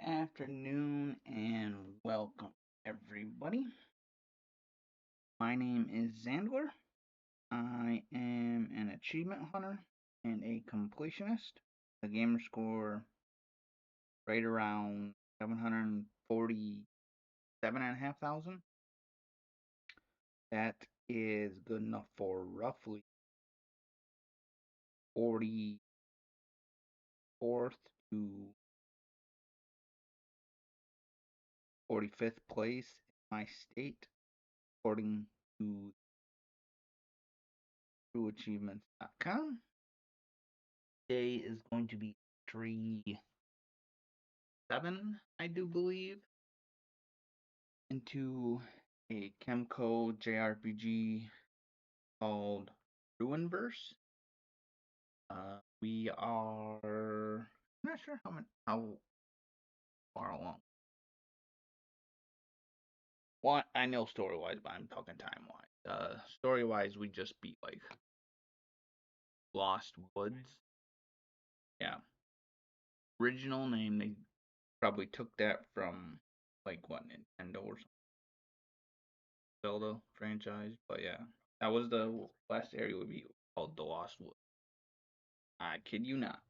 afternoon and welcome everybody. My name is Zandler. I am an achievement hunter and a completionist. A gamer score right around 747,500. That is good enough for roughly 44th to 45th place in my state, according to TrueAchievements.com. Today is going to be entry 7, I do believe, into a Kemco JRPG called Ruinverse. We are not sure how far along. Well, I know story wise, but I'm talking time wise. Story wise, we just beat like Lost Woods. Yeah, original name they probably took that from like what, Nintendo or something, Zelda franchise. But yeah, that was the last area we beat, called the Lost Woods. I kid you not.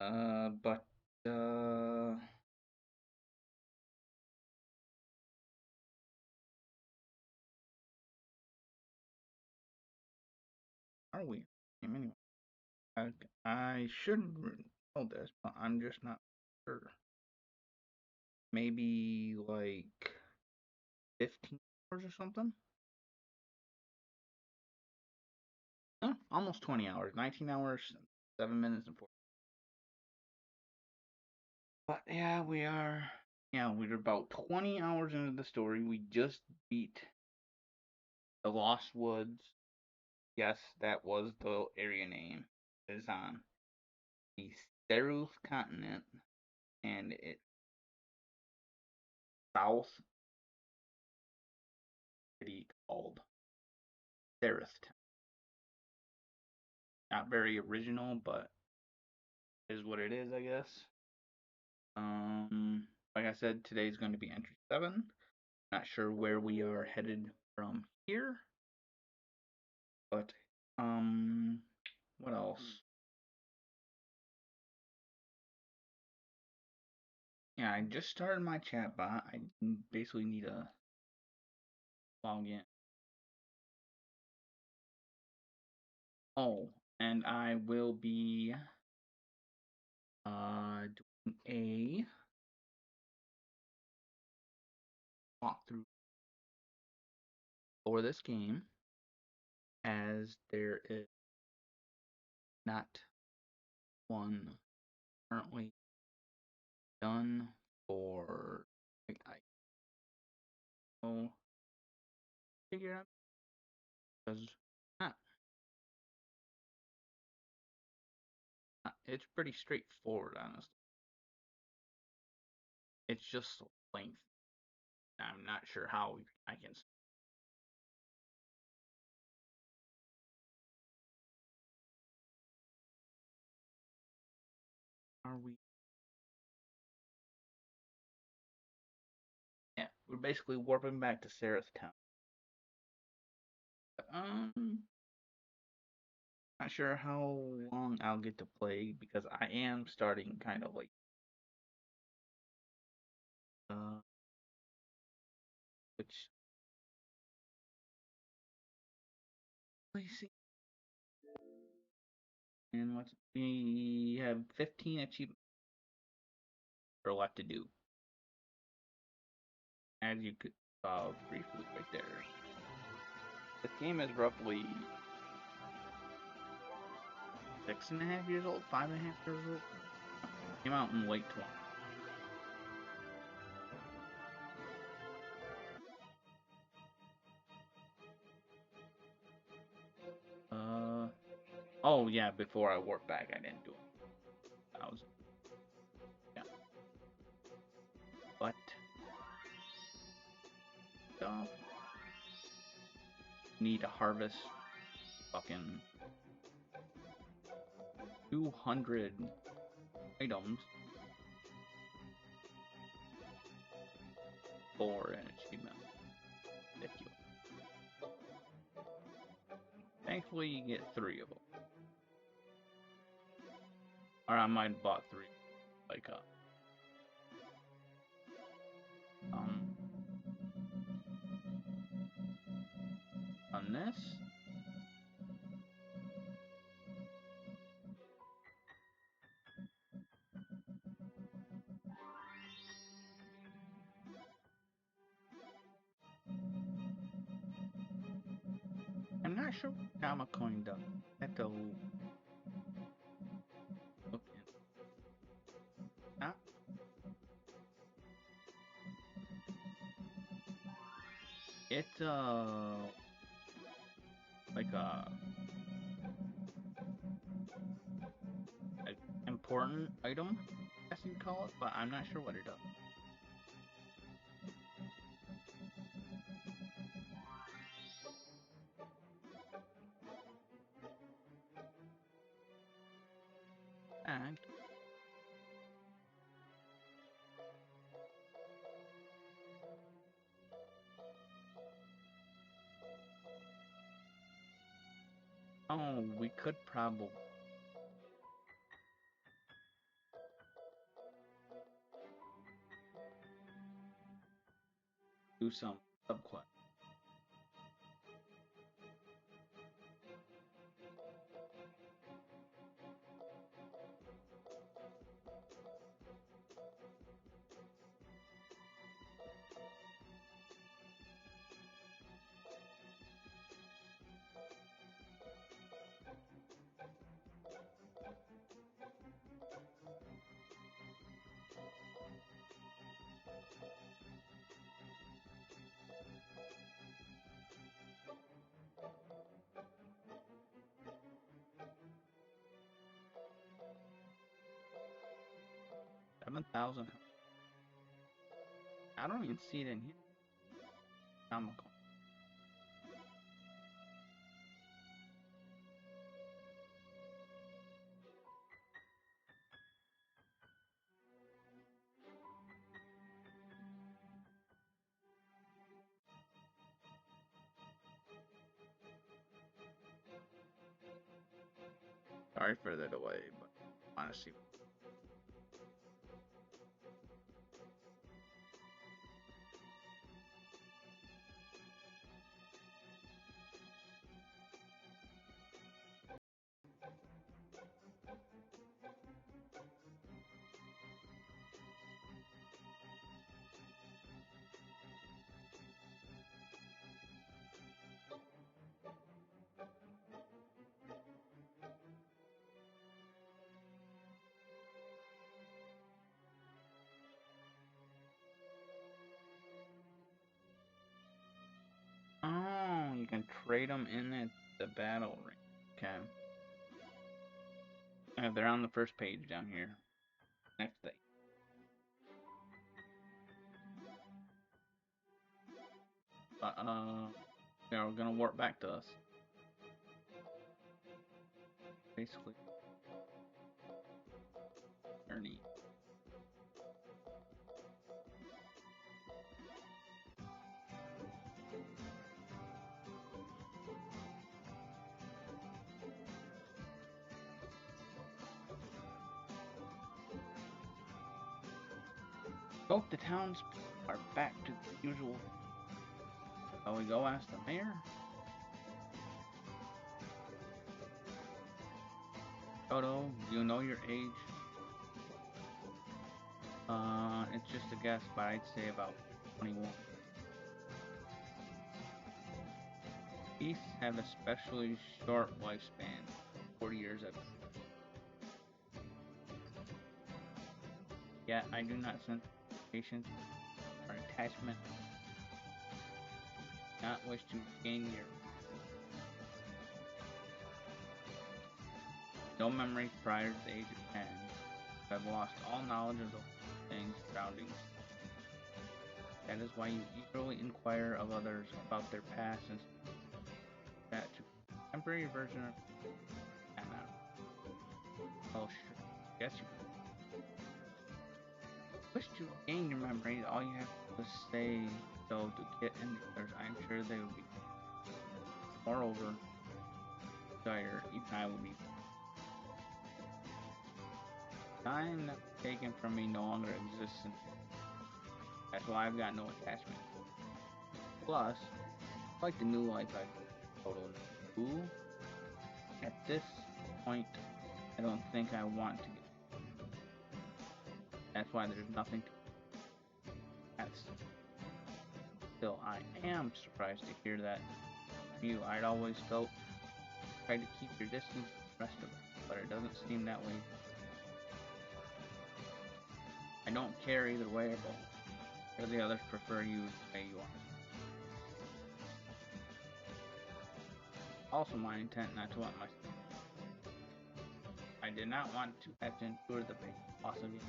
But are we? Anyway, I, I should know this, but I'm just not sure. Maybe like 15 hours or something? Almost 20 hours. 19 hours, 7 minutes, and 4. But yeah, we are. Yeah, we're about 20 hours into the story. We just beat the Lost Woods. Yes, that was the area name. It is on the Steros continent, and it's south city called Sereth. Not very original, but is what it is, I guess. Like I said, today's going to be entry 7. Not sure where we are headed from here, but what else? Yeah, I just started my chat bot. I basically need to log in. Oh, and I will be doing a walkthrough for this game, as there is not one currently done for, like, I will figure out, because not, it's pretty straightforward, honestly. It's just length. I'm not sure how I can. Are we? Yeah, we're basically warping back to Sarah's town. Not sure how long I'll get to play, because I am starting kind of like uh which let me see. And we have 15 achievements are left to do. As you could saw briefly right there. This game is roughly 6.5 years old, 5.5 years old. Came out in late 20. Oh yeah, before I warped back, I didn't do it. I was, yeah, but uh, need to harvest fucking 200 items for an achievement. Ridiculous. Thankfully, you get 3 of them. Or I might have bought 3. Like, on this. I'm not sure what Gamma Coin does. I have to look in. It's like an important item, I guess you'd call it, but I'm not sure what it does. And oh, we could probably do some subquest. $7,000. I don't even see it in here. Comical. Sorry for the delay, but honestly. Oh, you can trade them in at the battle ring. Okay. They're on the first page down here. Next thing. But they're gonna warp back to us. Basically. Journey. Both the towns are back to the usual. Shall we go ask the mayor? Toto, do you know your age? It's just a guess, but I'd say about 21. Beasts have especially short lifespan, 40 years at. Yet I do not sense patience or attachment. Not wish to gain your no memories prior to the age of 10. I've lost all knowledge of the things surrounding me. That is why you eagerly inquire of others about their past and that temporary version of Anna. Oh, sure. Yes, you. Wish to regain your memories. All you have to say so to Kit and the others. I am sure they will be. Moreover, desire, even I will be. Time that was taken from me no longer exists. That's why I've got no attachment. Plus, like the new life I've total new. At this point, I don't think I want to get. That's why there's nothing to. That's still, I am surprised to hear that from you. I'd always felt tried to keep your distance from the rest of us, but it doesn't seem that way. I don't care either way, but the others prefer you the way you are. Also, my intent not to let myself. I did not want to have to endure the pain of loss again.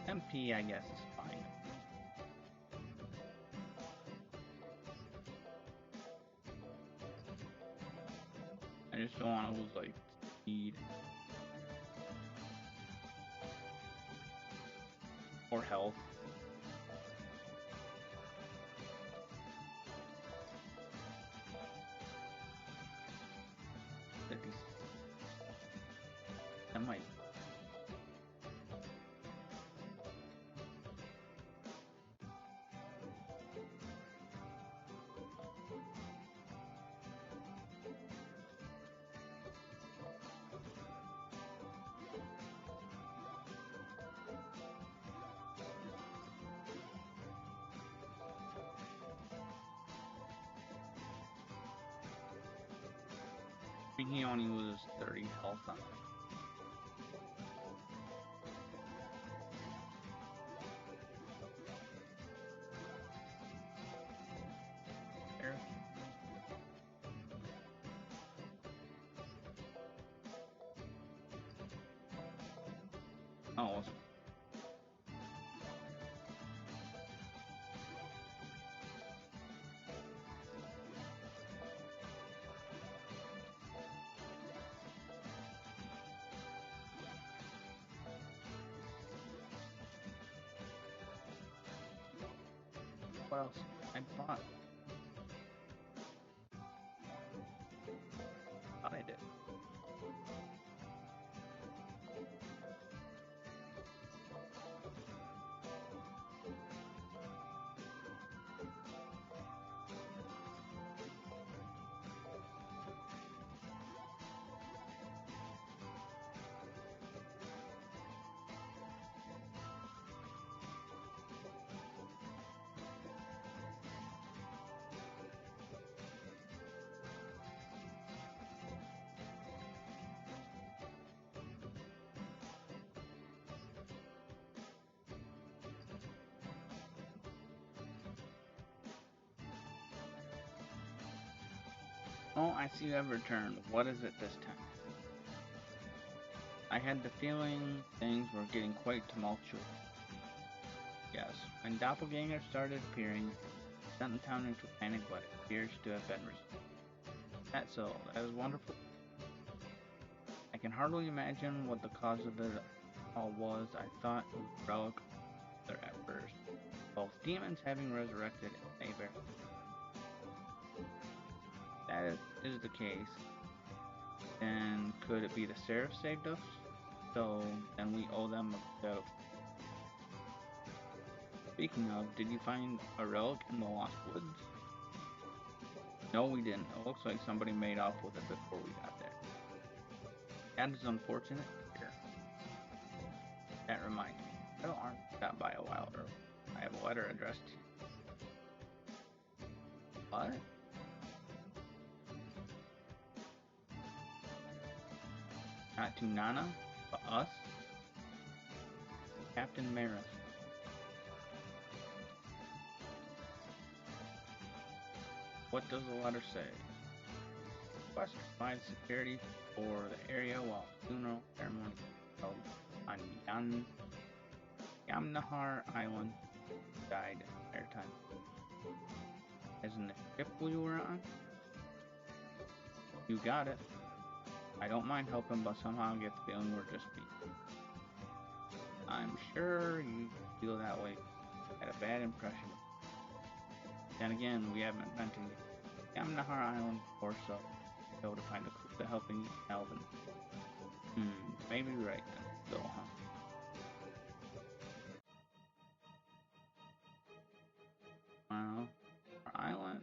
MP, I guess, is fine. I just don't want to lose, like, speed or health. That might. I think he only loses 30 health on it. There. Oh, it wasn't. What else? I thought I did. Oh, I see you have returned. What is it this time? I had the feeling things were getting quite tumultuous. Yes, when doppelgangers started appearing, it sent the town into a panic, but it appears to have been resolved. That's so. That is wonderful. I can hardly imagine what the cause of it all was. I thought it was a relic there at first. Both demons having resurrected and they bear. That is the case. Then could it be the Seraph saved us? So then we owe them a bit of. Speaking of, did you find a relic in the Lost Woods? No, we didn't. It looks like somebody made off with it before we got there. That is unfortunate. Here. That reminds me. I don't stop by a while early. I have a letter addressed to you. What? Not to Nana, but us? Captain Maris. What does the letter say? Quest provides security for the area while funeral ceremony is held on Yamnahar Island. Died in maritime. As in the ship we were on? You got it. I don't mind helping, but somehow I get the feeling we're just being. I'm sure you feel that way. I had a bad impression. Then again, we haven't been to Yamnahar Island before, so be able to find a clue to helping you, Melvin. Maybe you're right then. So, huh? Well, our island.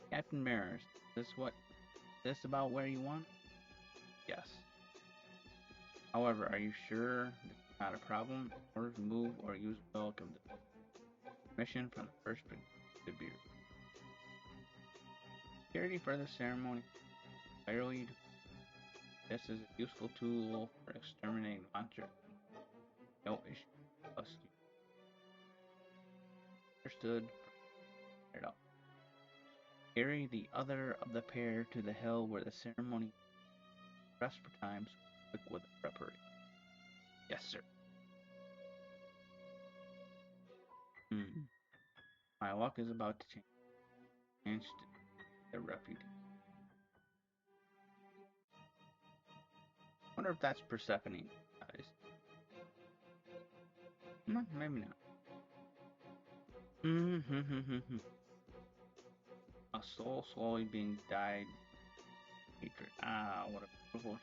Captain Maris, this about where you want? Yes. However, are you sure this is not a problem? Orders to move or use welcome to mission from the first should be security for the ceremony. Clearly, this is a useful tool for exterminating monsters. No issue. Plus, you understood. It up. Carry the other of the pair to the hill where the ceremony rest for time. So quick with the preparation. Yes, sir. My luck is about to change their reputation. Wonder if that's Persephone. Maybe not. A soul slowly being dyed. Hatred. Ah, what a beautiful.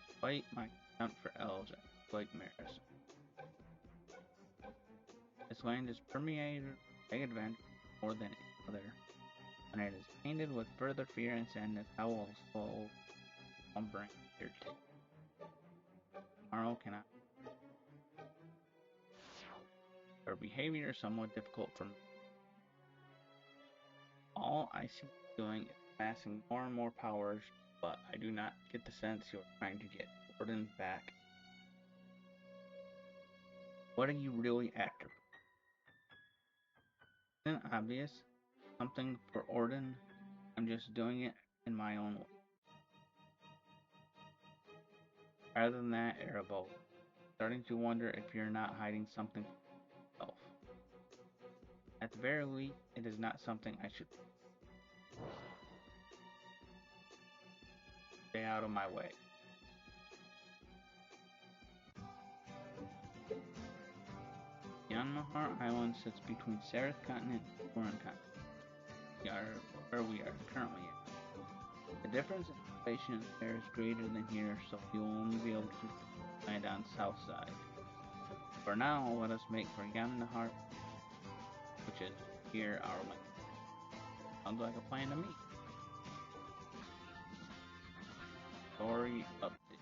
Despite my contempt for elves, I like Maris. This land is permeated with adventure more than any other, and it is painted with further fear and sadness. How will soul bring your take? Tomorrow cannot. Her behavior is somewhat difficult for me. All I see you doing is amassing more and more powers, but I do not get the sense you're trying to get Gordon back. What are you really after? Isn't it obvious? Something for Orden. I'm just doing it in my own way. Rather than that, Erebos, starting to wonder if you're not hiding something from yourself. At the very least, it is not something I should stay out of my way. Yanmahar Island sits between Sarith Continent and Foreign Continent. Where we are currently at. The difference in elevation there is greater than here, so you will only be able to land on the south side. For now, let us make for Yamnahar, which is here our land. Sounds like a plan to me. Story update.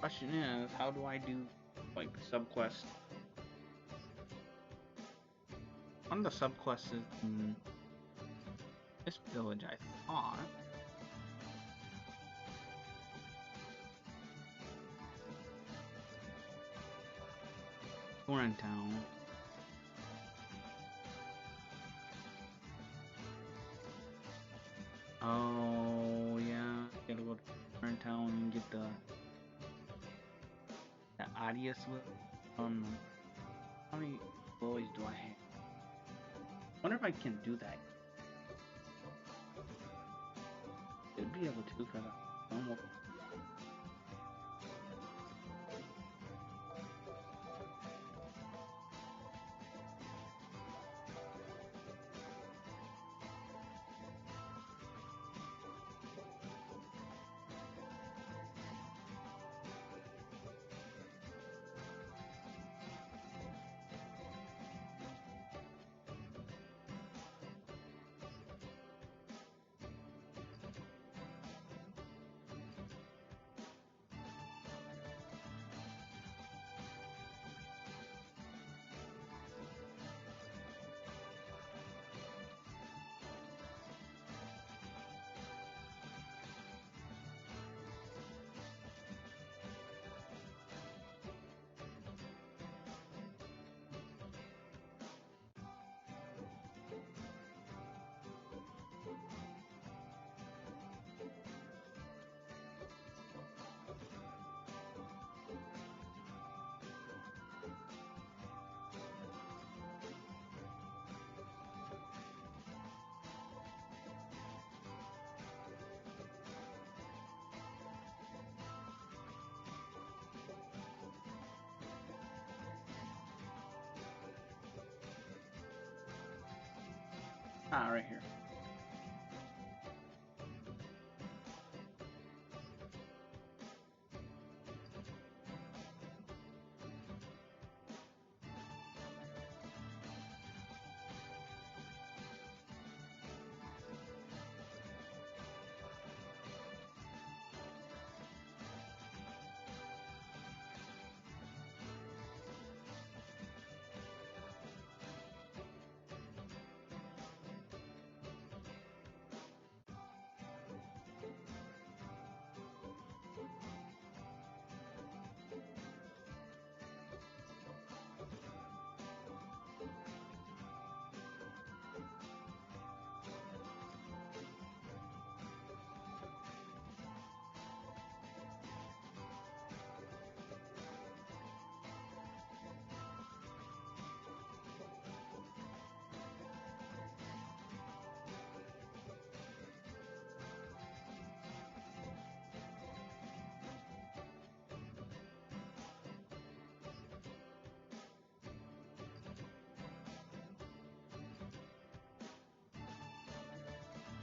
Question is, how do I do like subquests? One of the subquests is in this village, I thought. We're in town. Oh yeah, gotta go to town and get the Adios with. How many employees do I have? Wonder if I can do that. Should be able to, cause I'm almost. Ah, right here.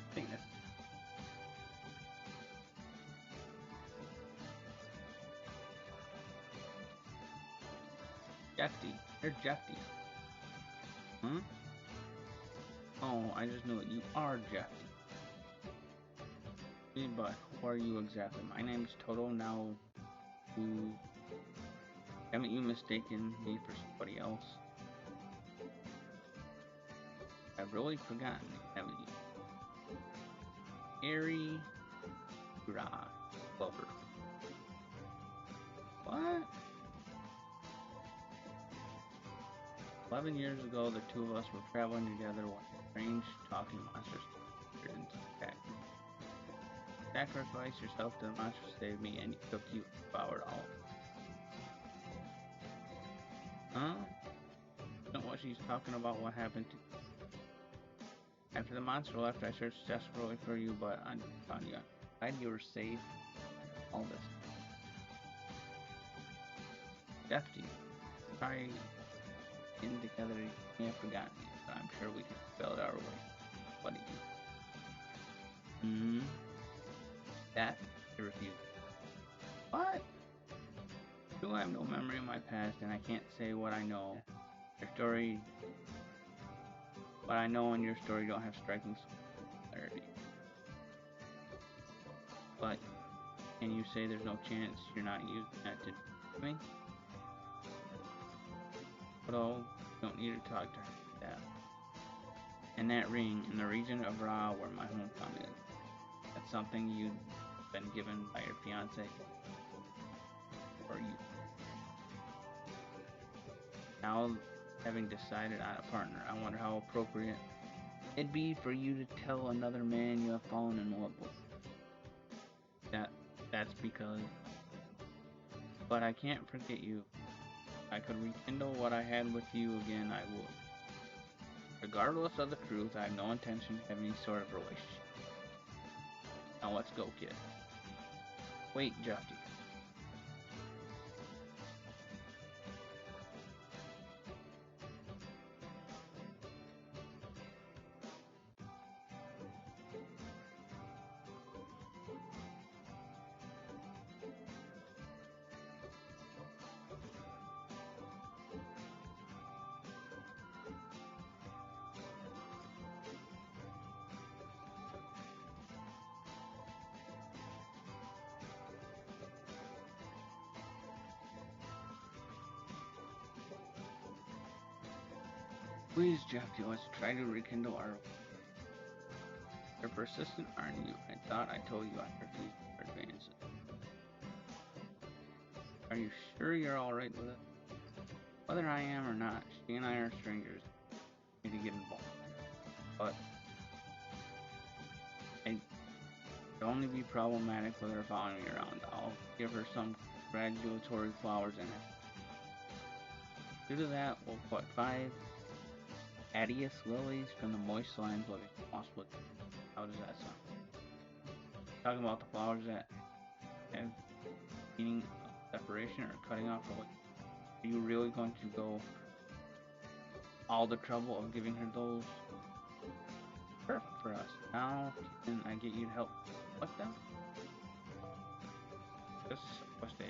I think that's Jeffy. You're Jeffy. Huh? Oh, I just knew it. You are Jeffy. But who are you exactly? My name's Toto. Now, who haven't you mistaken me for somebody else? I've really forgotten, haven't you? Harry Glover. What? 11 years ago, the two of us were traveling together when strange talking monsters appeared into attack. Sacrifice yourself to the monster saved me, and he took you and devoured all. Huh? Isn't what she's talking about what happened to you? After the monster left, I searched desperately for you, but I found you. Glad you were safe. All this. Defty. Try in together, you may have forgotten me, but I'm sure we can spell it our way. What do you? That I refuse. What? I have no memory of my past, and I can't say what I know. Your story, what I know and your story don't have striking similarity. But can you say there's no chance you're not using that to do me? Although, you don't need to talk to her like that. And that ring in the region of Ra where my hometown is. That's something you've been given by your fiance. Or you. Now, having decided on a partner, I wonder how appropriate it'd be for you to tell another man you have fallen in love with. That's because. But I can't forget you. If I could rekindle what I had with you again, I would. Regardless of the truth, I have no intention of having any sort of relationship. Now let's go, kid. Wait, Justy. Please, Justy, let's try to rekindle our. You're persistent, aren't you? I thought I told you I refused your advances. Are you sure you're alright with it? Whether I am or not, she and I are strangers. I need to get involved. But I'd only be problematic with her following me around. I'll give her some congratulatory flowers and due to that, we'll put 5 Adius lilies from the moist lands looking possible. How does that sound? Talking about the flowers that have meaning of separation or cutting off relations. Are you really going to go all the trouble of giving her those? for us. How can I get you to help? What the? Just supposed to.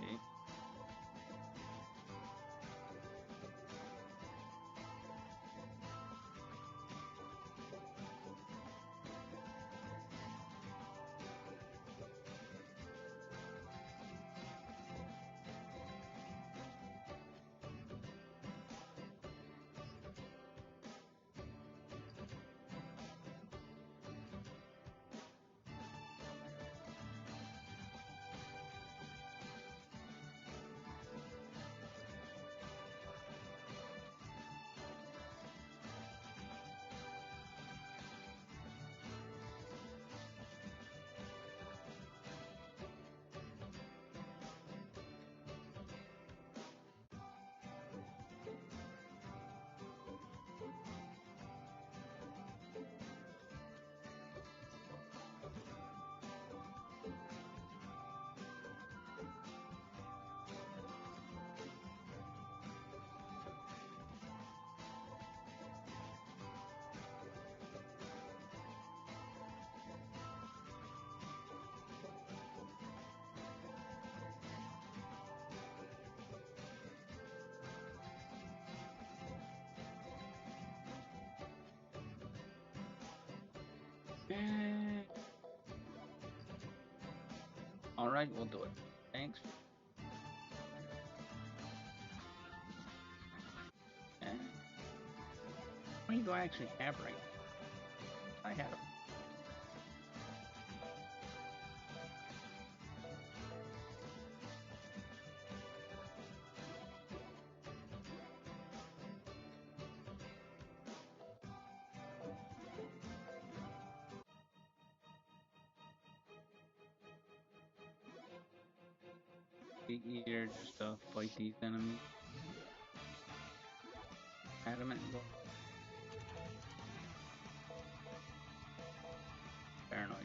All right, we'll do it. Thanks. How many do I actually have right now? I have 8 years just to fight these enemies. Adamant and go. Paranoid.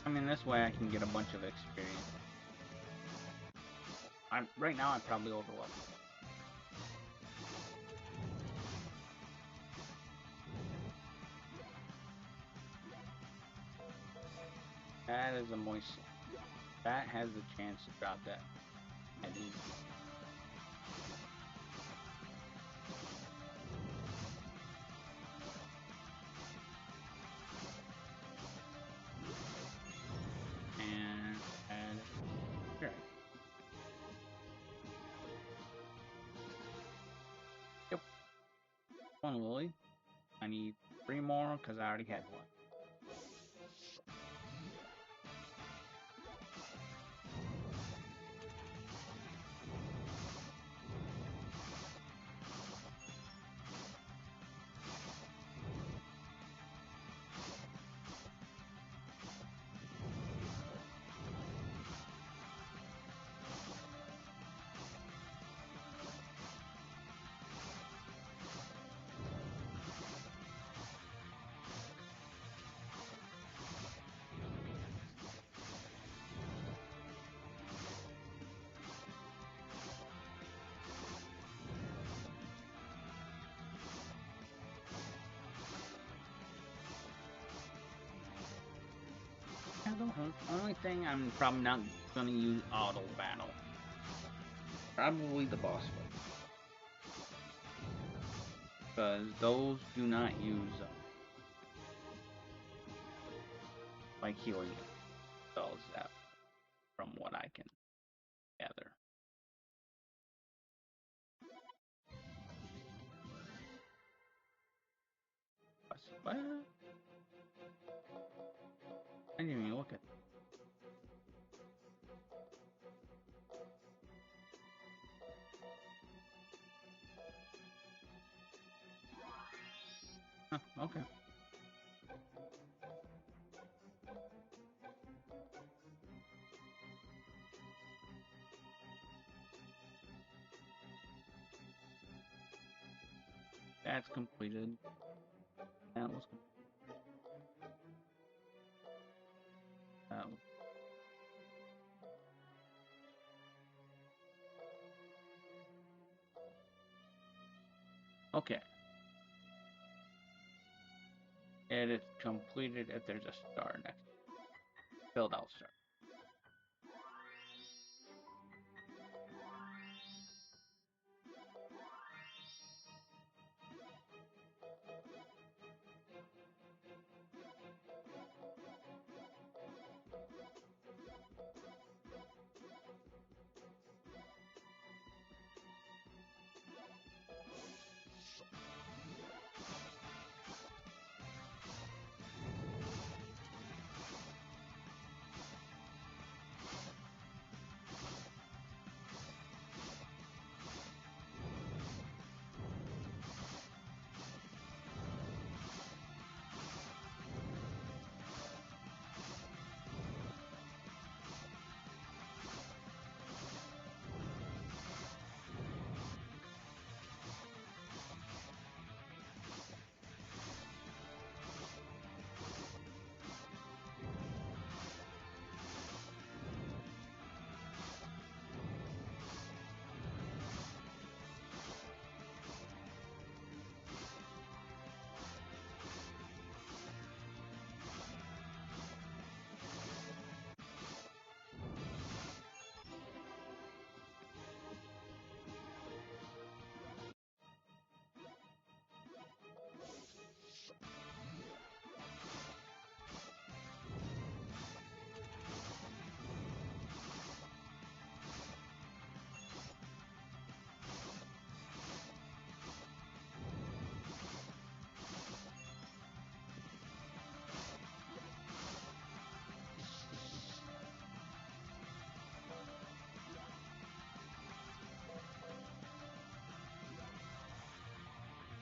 I mean, this way I can get a bunch of experience. Right now I'm probably overleveled. That is a moist soul. That has the chance to drop that. At least. And here. Yep. One lily. I need 3 more because I already had one. The only thing I'm probably not going to use auto battle. Probably the boss fight. Because those do not use like healing spells that, from what I can gather. What? I didn't even look at. Huh, okay. That's completed. That was that was okay. And it's completed if there's a star next. Filled out star.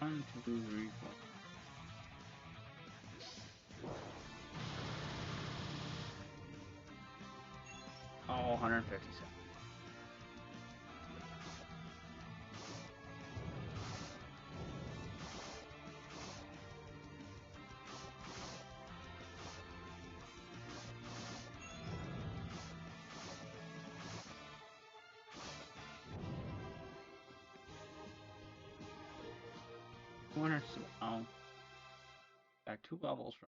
One, two, three, four. Oh, 157. Oh, got 2 levels from.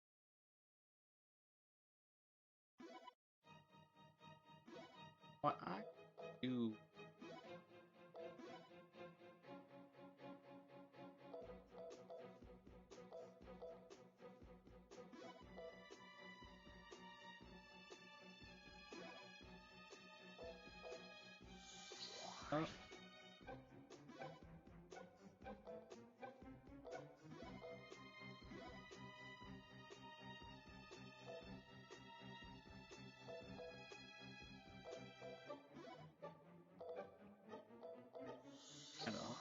What I do. Oh, hello.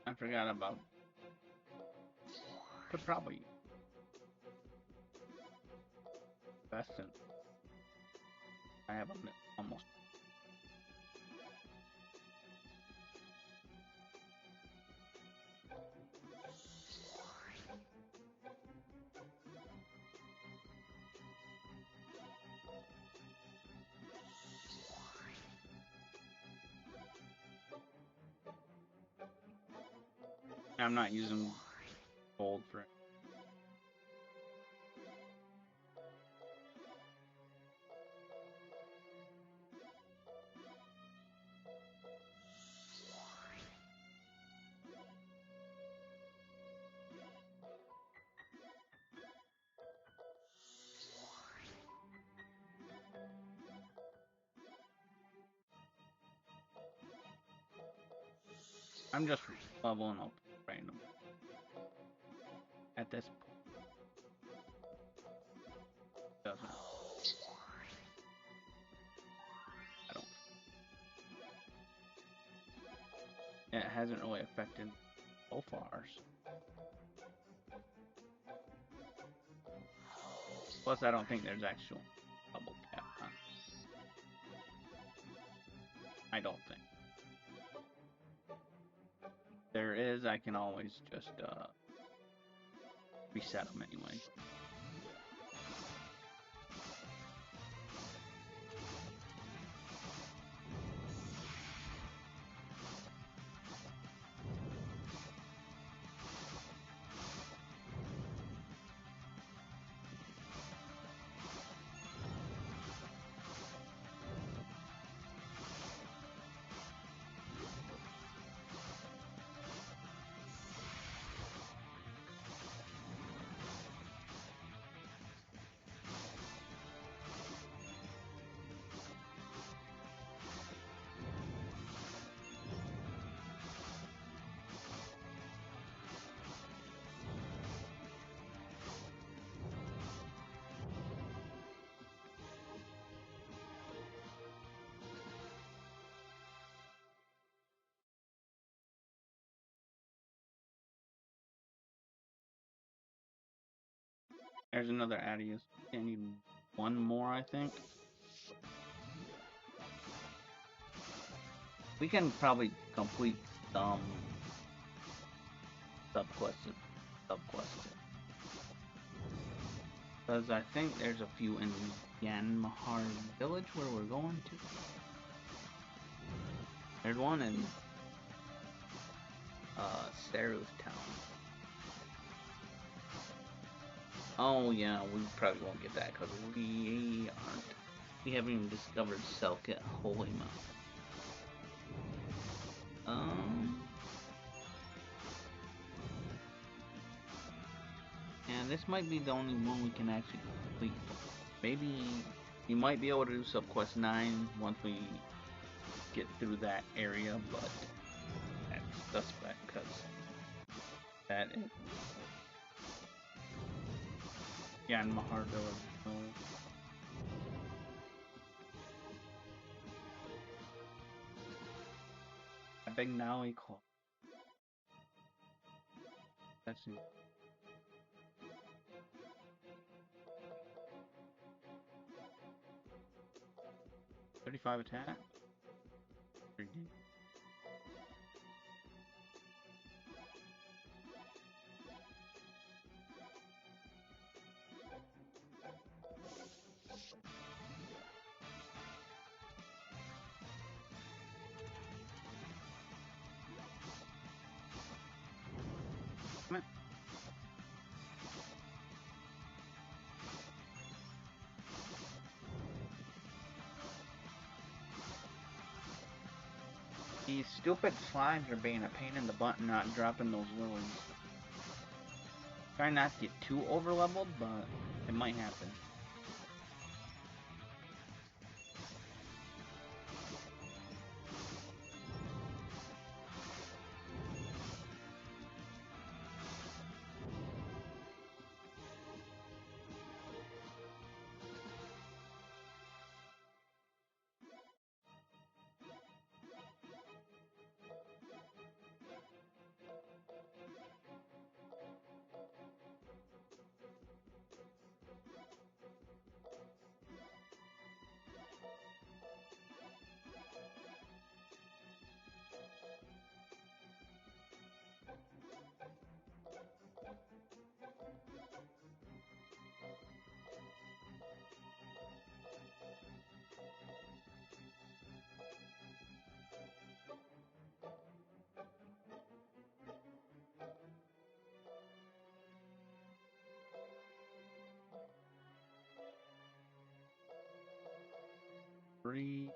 I forgot about. Could probably best in. I have a almost. I'm not using gold for. I'm just leveling up random at this point. Doesn't I don't it hasn't really affected so far. So. Plus, I don't think there's actual double cap on. I don't think there is. I can always just reset them anyway. There's another Adius. I need one more, I think. We can probably complete some subquests. Because I think there's a few in Yanmahar village where we're going to. There's one in Saru's town. Oh yeah, we probably won't get that because we haven't even discovered Selket Holy Mount. And this might be the only one we can actually complete. Maybe you might be able to do subquest 9 once we get through that area, but that's suspect because that is Yanmahar village. So a big Naui call. That's it. 35 attack. These stupid slimes are being a pain in the butt and not dropping those lilies. Try not to get too over leveled, but it might happen. Three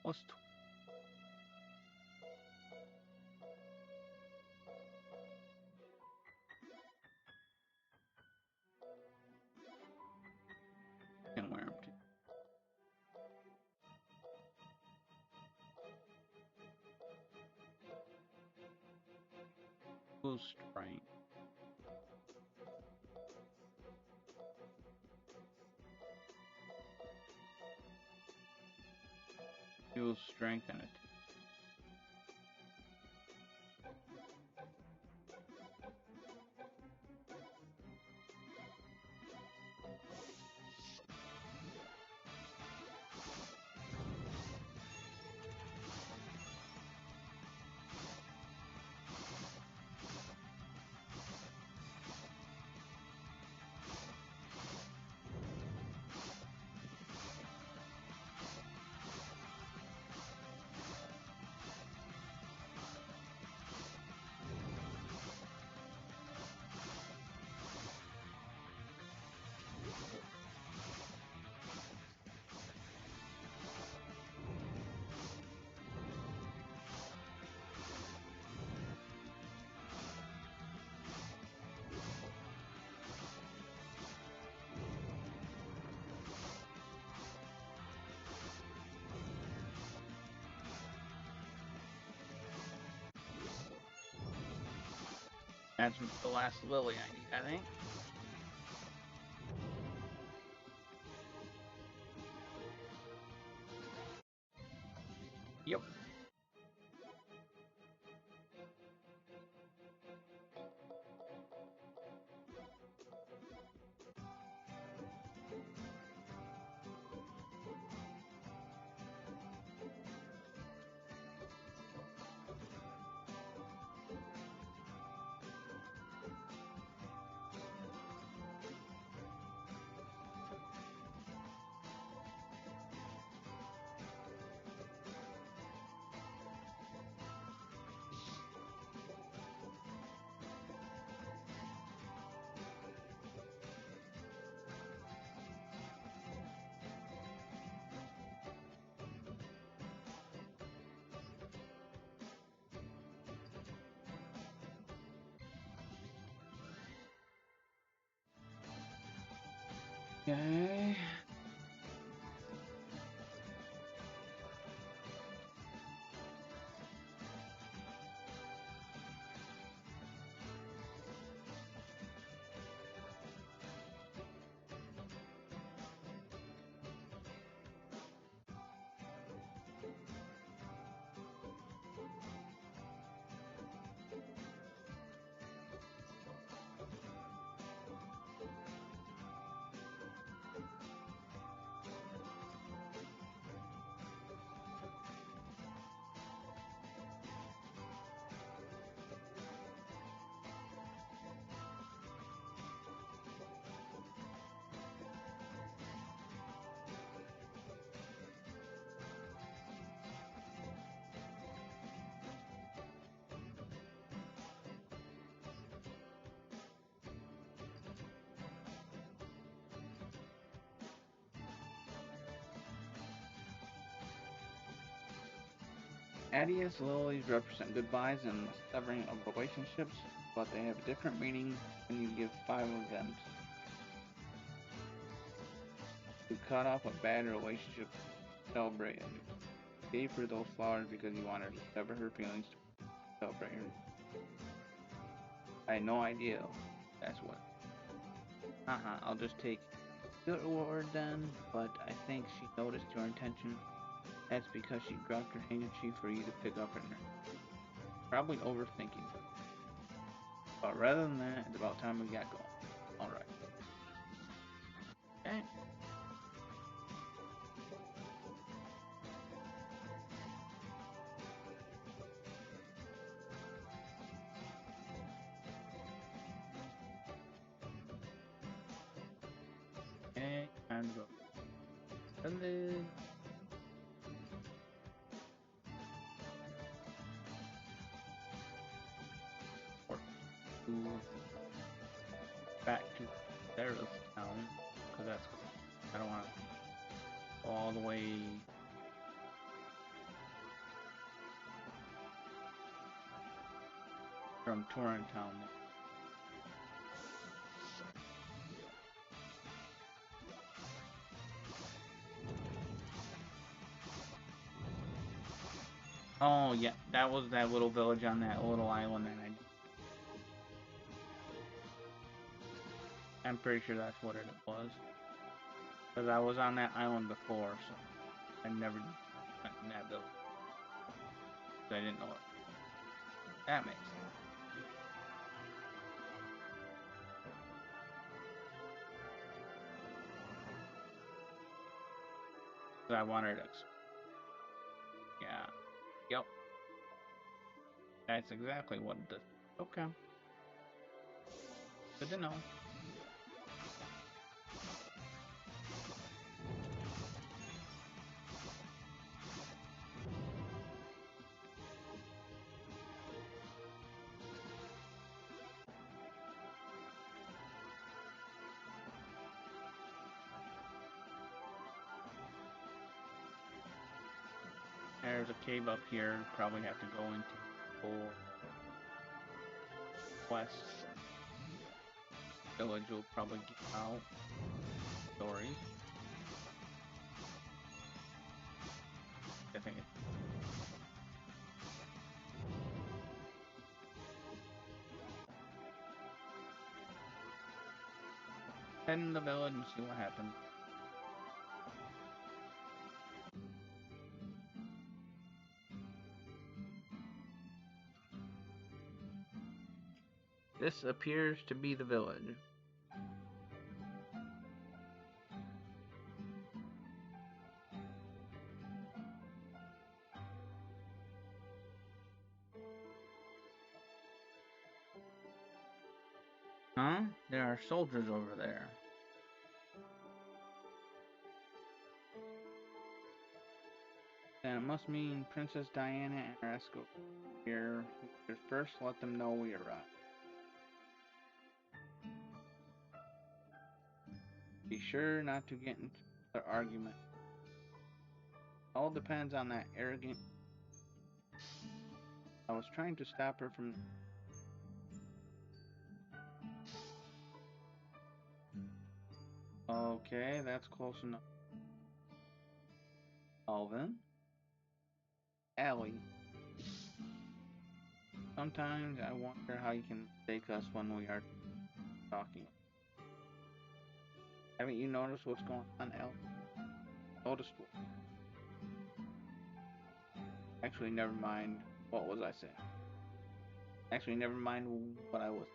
plus 2. Can wear them too. Full strength. Full strength and attack. That's the last lily I need, I think. Yep. Okay. Adios lilies represent goodbyes and severing of relationships, but they have a different meaning when you give 5 of them. To cut off a bad relationship, celebrate it. You gave her those flowers because you wanted to sever her feelings to celebrate her. I had no idea. That's what. I'll just take good reward then, but I think she noticed your intention. That's because she dropped her handkerchief for you to pick up in her. Probably overthinking. But rather than that, it's about time we got going. Alright. Okay. Okay, time to go. Village. Or to back to Sarah's town, because that's cool. I don't want to go all the way from Torrent Town. Oh yeah, that was that little village on that little island that I I'm pretty sure that's what it was. Because I was on that island before, so I never went in that village. I didn't know it. That makes sense. I wanted to. Yeah. Yep. That's exactly what it does. Okay. Good to know. There's a cave up here. Probably have to go into for west village. Will probably get out stories. I think it's head in the village and see what happens. This appears to be the village. Huh? There are soldiers over there. Then it must mean Princess Diana and her escort here. We should first let them know we arrived. Be sure not to get into another argument. All depends on that arrogant. I was trying to stop her from. Okay, that's close enough. Alvin. Allie. Sometimes I wonder how you can mistake us when we are talking. Haven't you noticed what's going on, Allie? Noticed what? Actually, never mind. What was I saying? Actually, never mind what I was.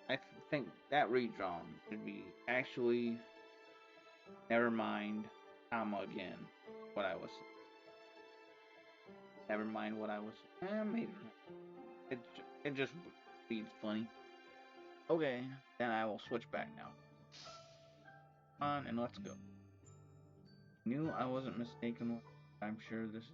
I think that redrawn should be actually never mind, comma again. What I was. Never mind what I was. Maybe it it just reads funny. Okay, then I will switch back now. On and let's go. Knew I wasn't mistaken. I'm sure this.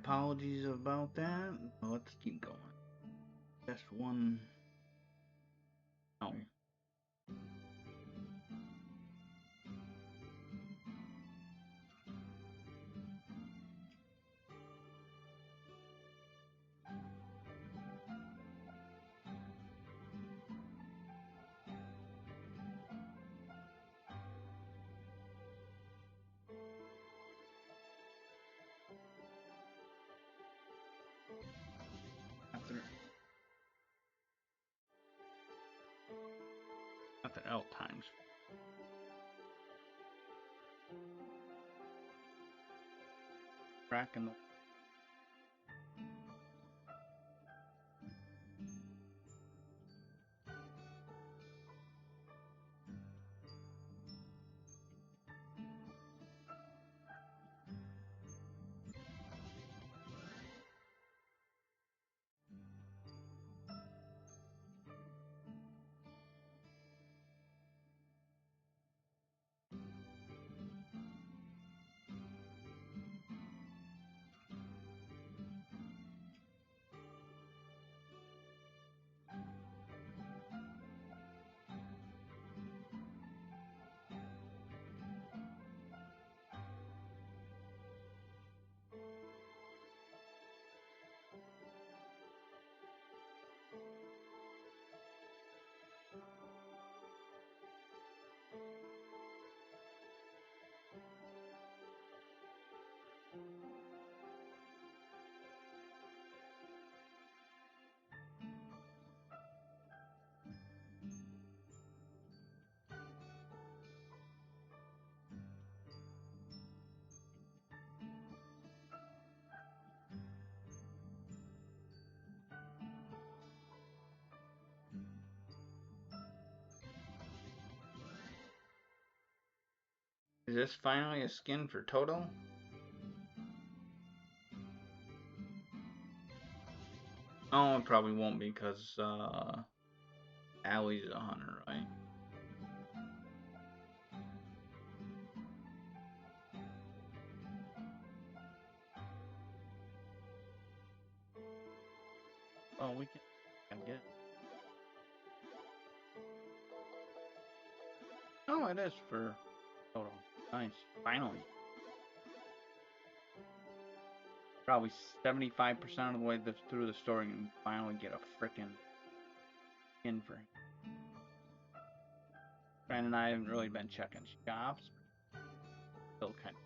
apologies about that. Let's keep going. Just one. Oh. After L times. Crack in the. Is this finally a skin for Toto? Oh, it probably won't be because Allie's a hunter, right? Oh, we can. I get. Oh, it is for Toto. Nice. Finally. Probably 75% of the way through the story and finally get a frickin' skin for him. Brandon and I haven't really been checking shops. Still kind of.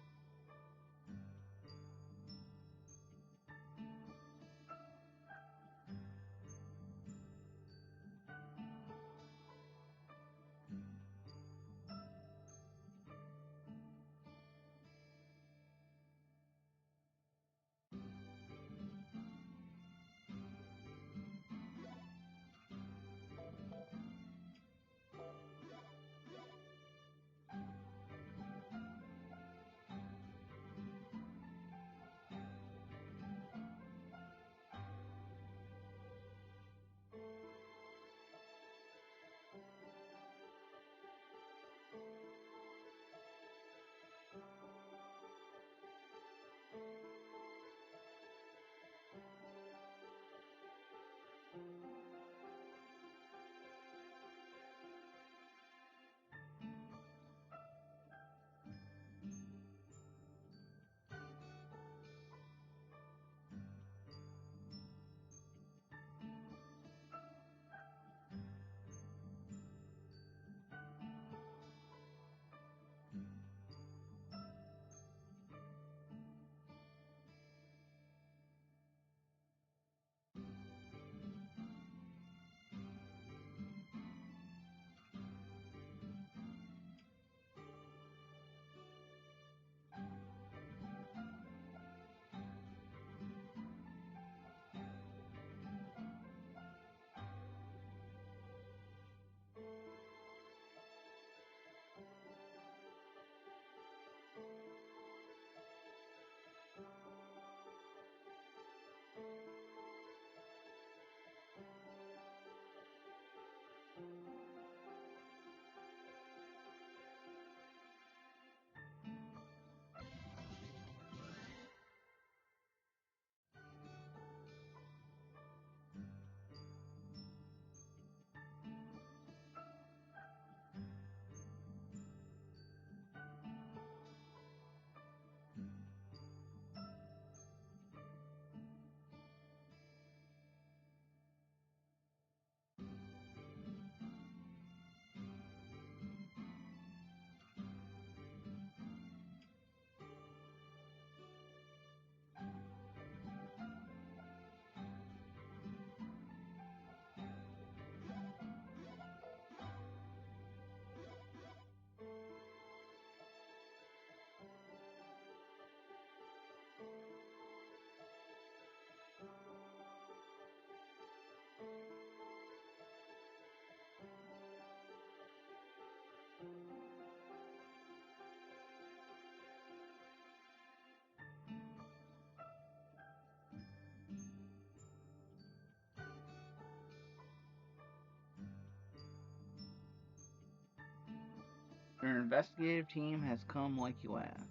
Your investigative team has come like you asked.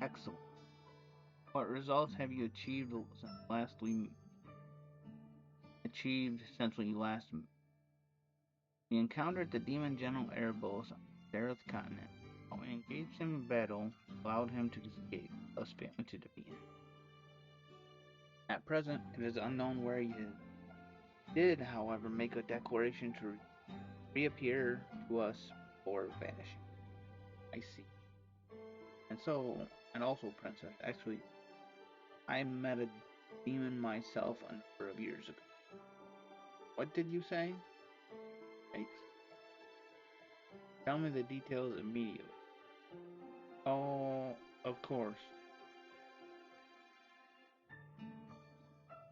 Excellent. What results have you achieved since we last? We encountered the demon General Erebos on the Dareth continent. While we engaged him in battle, allowed him to escape, thus failing to defeat him. At present, it is unknown where he is. He did, however, make a declaration to reappear to us before vanishing. I see. And also, Princess, actually, I met a demon myself a number of years ago. What did you say? Yikes. Tell me the details immediately. Oh, of course.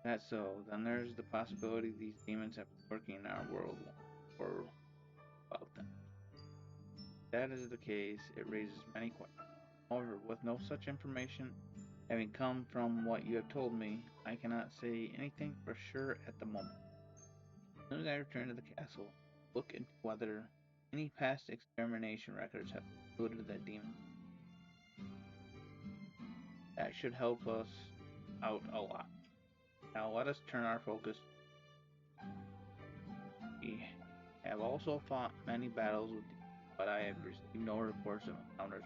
That's so. Then there's the possibility these demons have been working in our world or about them. If that is the case, it raises many questions. However, with no such information having come from what you have told me, I cannot say anything for sure at the moment. As soon as I return to the castle, look into whether any past extermination records have included that demon. That should help us out a lot. Now let us turn our focus. We have also fought many battles with demons, but I have received no reports of encounters.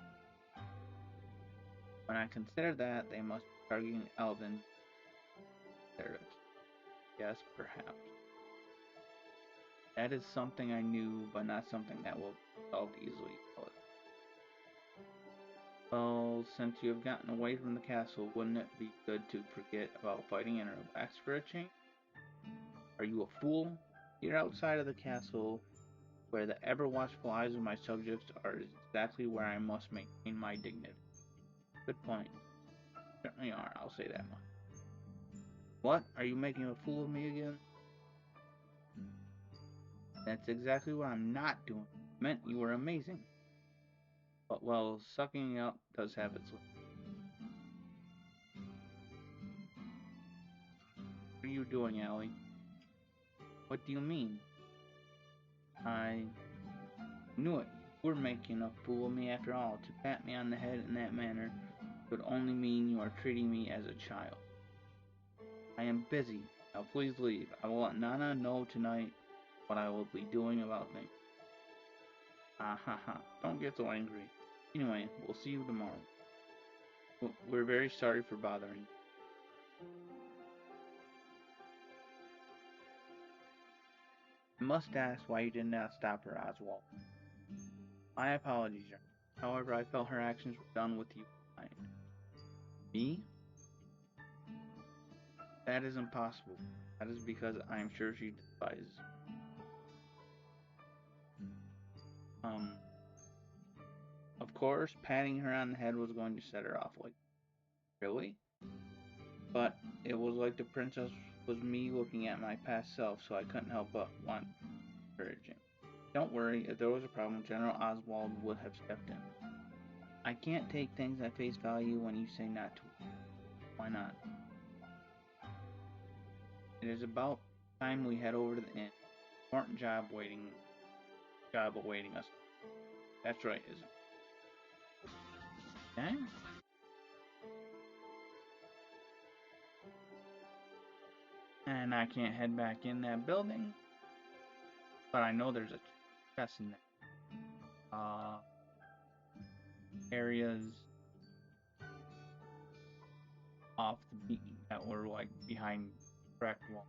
When I consider that, they must be targeting elven spirits. Yes, perhaps. That is something I knew, but not something that will be solved easily. Well, since you have gotten away from the castle, wouldn't it be good to forget about fighting and relax for a change? Are you a fool? Here outside of the castle, where the ever-watchful eyes of my subjects are, is exactly where I must maintain my dignity. Good point. Certainly are, I'll say that much. What? Are you making a fool of me again? That's exactly what I'm not doing. I meant you were amazing. But, well, sucking up does have its limits. What are you doing, Allie? What do you mean? I knew it. You were making a fool of me after all. To pat me on the head in that manner would only mean you are treating me as a child. I am busy. Now please leave. I will let Nana know tonight what I will be doing about things. Ah ha ha. Don't get so angry. Anyway, we'll see you tomorrow. We're very sorry for bothering you. I must ask why you did not stop her, Oswald. My apologies, Your Honor. However, I felt her actions were done with you in mind. Me? That is impossible. That is because I am sure she despises me. Of course, patting her on the head was going to set her off like, really? But it was like the princess was me looking at my past self, so I couldn't help but want encouraging. Don't worry, if there was a problem, General Oswald would have stepped in. I can't take things at face value when you say not to. Why not? It is about time we head over to the inn. Important job awaiting us. That's right, isn't it? Okay. And I can't head back in that building, but I know there's a chest in there. Areas off the beat that were like behind cracked wall.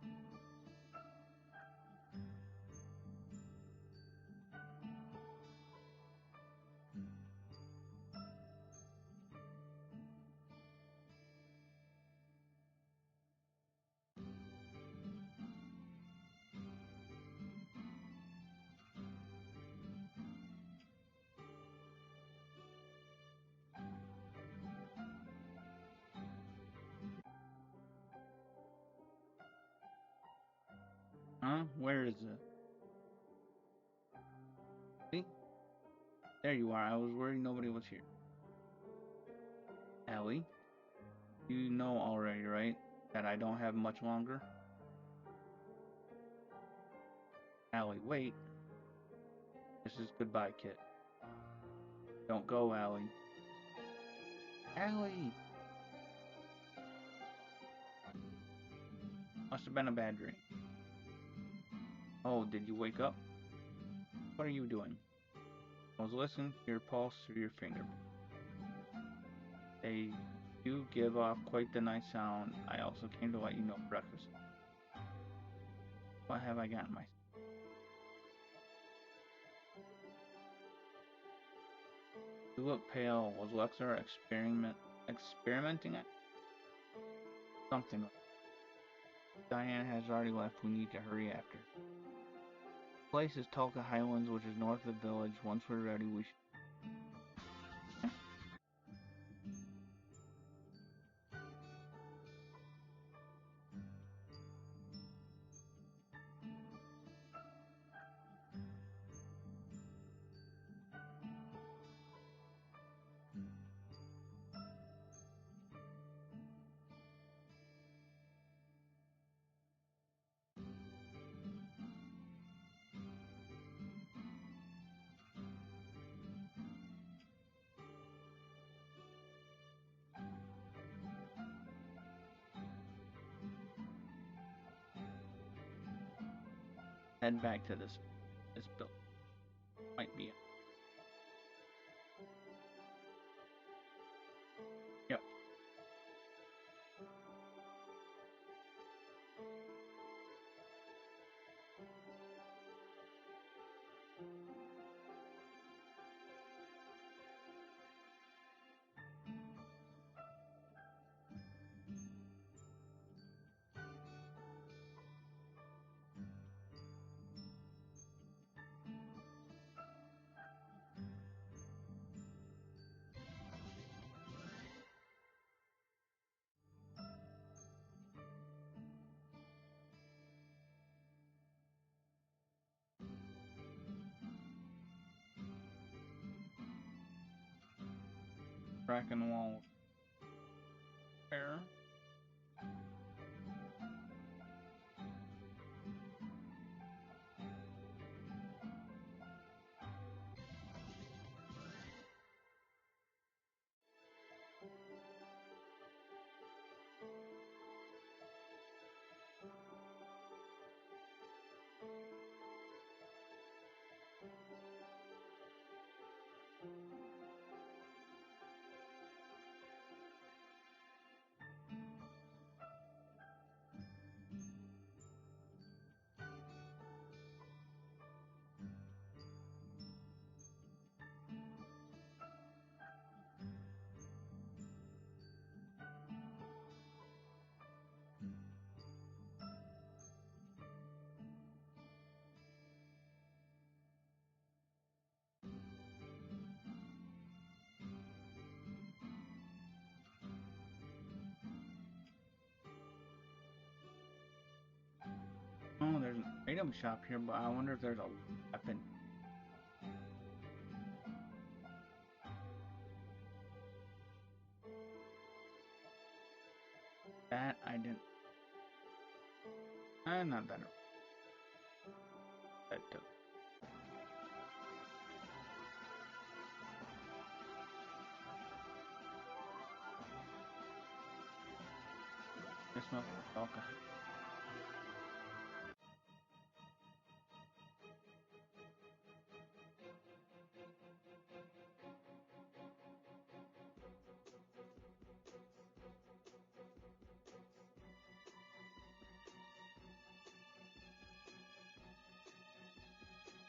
Huh? Where is it? See? There you are. I was worried nobody was here. Ellie, you know already, right? That I don't have much longer? Allie, wait. This is goodbye, kid. Don't go, Allie. Allie! Must have been a bad dream. Oh, did you wake up? What are you doing? I was listening to your pulse through your finger. They do give off quite the nice sound. I also came to let you know breakfast. What have I gotten myself? You look pale. Was Lexer experimenting at something? Diane has already left. We need to hurry after. The place is Tulka Highlands, which is north of the village. Once we're ready, we should head back to this building. Might be. Yep. Crack in the wall. Where? Oh, there's an item shop here, but I wonder if there's a weapon. That I didn't. Not that. That took. This must be Tulka.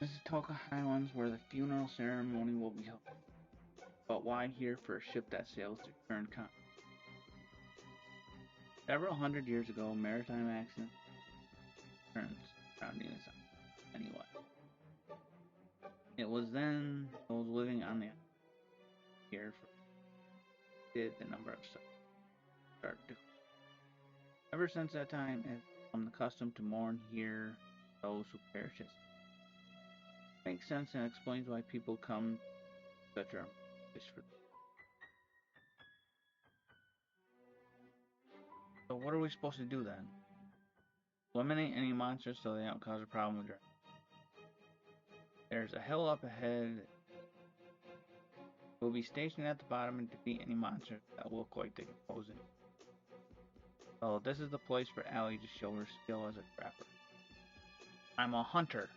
This is Tulka Highlands, where the funeral ceremony will be held. But why here for a ship that sails to turn con? Several hundred years ago, maritime accidents turns surrounding this island. Anyway, it was then those living on the island here for did the number of stuff start to. Ever since that time, it has become the custom to mourn here those who perished. Makes sense and explains why people come to such a place for. So what are we supposed to do then? Eliminate any monsters so they don't cause a problem with your. There's a hill up ahead. We'll be stationed at the bottom and defeat any monsters that look like they can pose in. Oh, this is the place for Allie to show her skill as a trapper. I'm a hunter.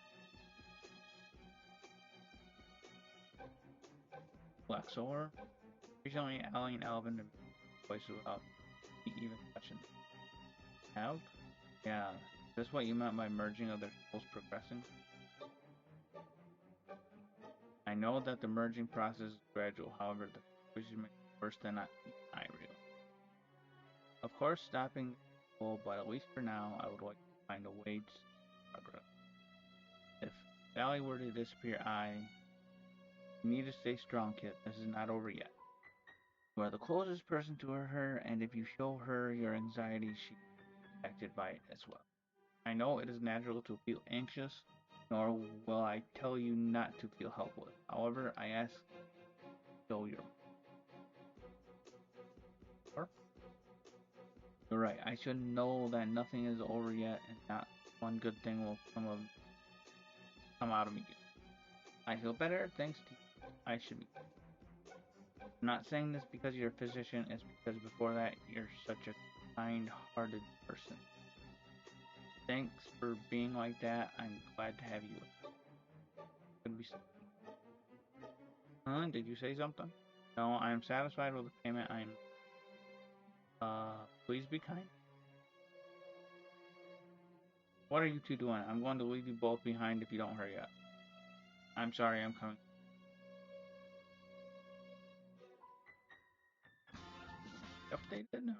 Flexor. Recently, Allie and Alvin have been places without me even touching them. Have? Yeah. Is this what you meant by merging of their souls progressing? I know that the merging process is gradual, however, the situation makes it worse than I realize. Of course, stopping is cool, but at least for now, I would like to find a way to progress. If Sally were to disappear, you need to stay strong, kid. This is not over yet. You are the closest person to her, and if you show her your anxiety, she will be affected by it as well. I know it is natural to feel anxious, nor will I tell you not to feel helpless. However, I ask you to show your power. You're right. I should know that nothing is over yet, and not one good thing will come out of me. I feel better thanks to you. I should be. I'm not saying this because you're a physician. It's because before that, you're such a kind-hearted person. Thanks for being like that. I'm glad to have you. Could be. Huh? Did you say something? No, I am satisfied with the payment. Please be kind. What are you two doing? I'm going to leave you both behind if you don't hurry up. I'm sorry, I'm coming. Updated?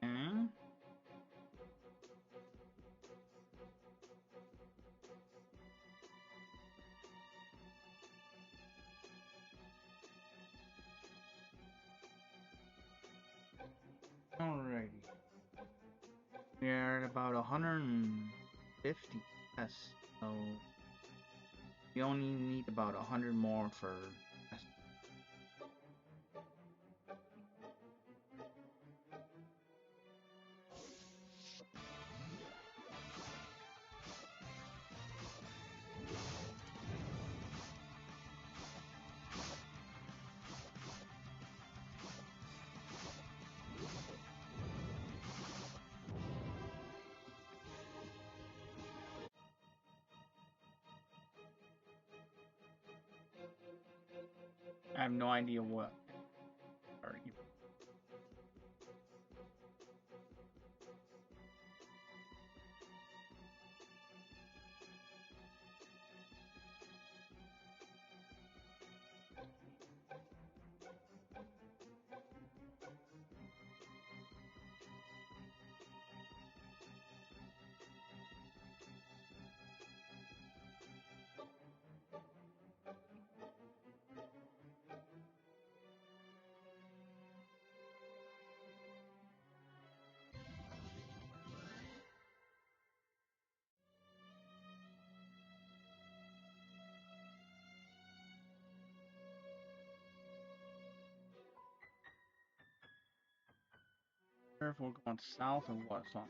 Hmm? Alrighty. We're at about 150. Yes. So we only need about 100 more for. I have no idea what. Or sure if we're going south or what, so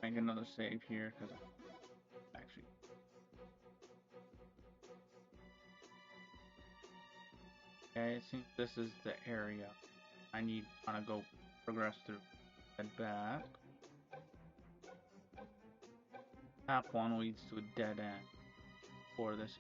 make another save here because actually, okay, it seems this is the area I need to go progress through. Head back. Map 1 leads to a dead end for this.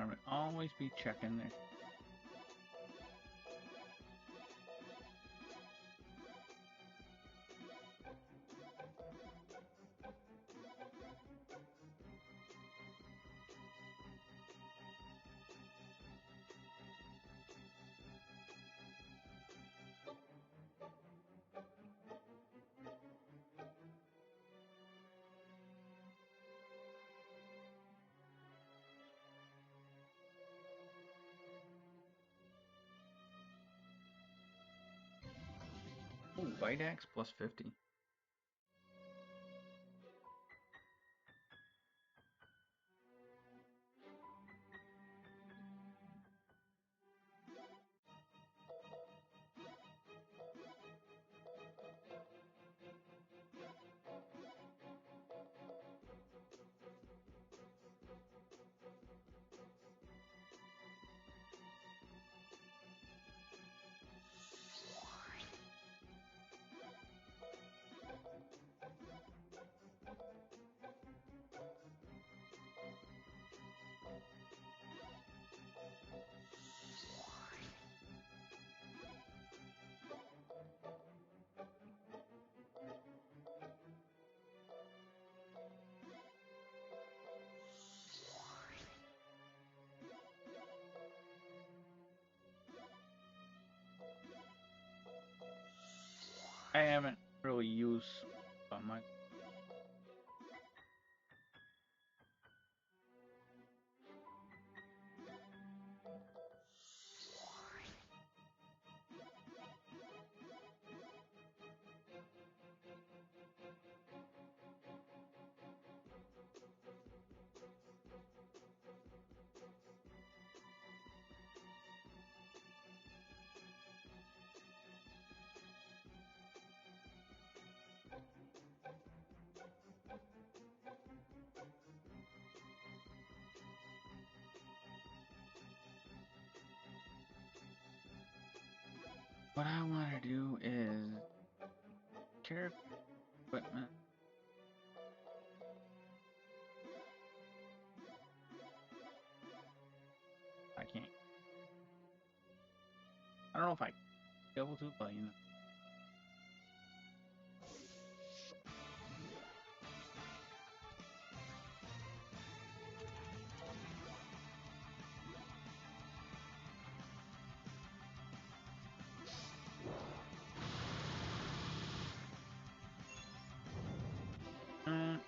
Gotta always be checking there. Oh, Bite Axe plus 50. I haven't really used much. What I want to do is character equipment. I can't. I don't know if I be able to, but you know. Um,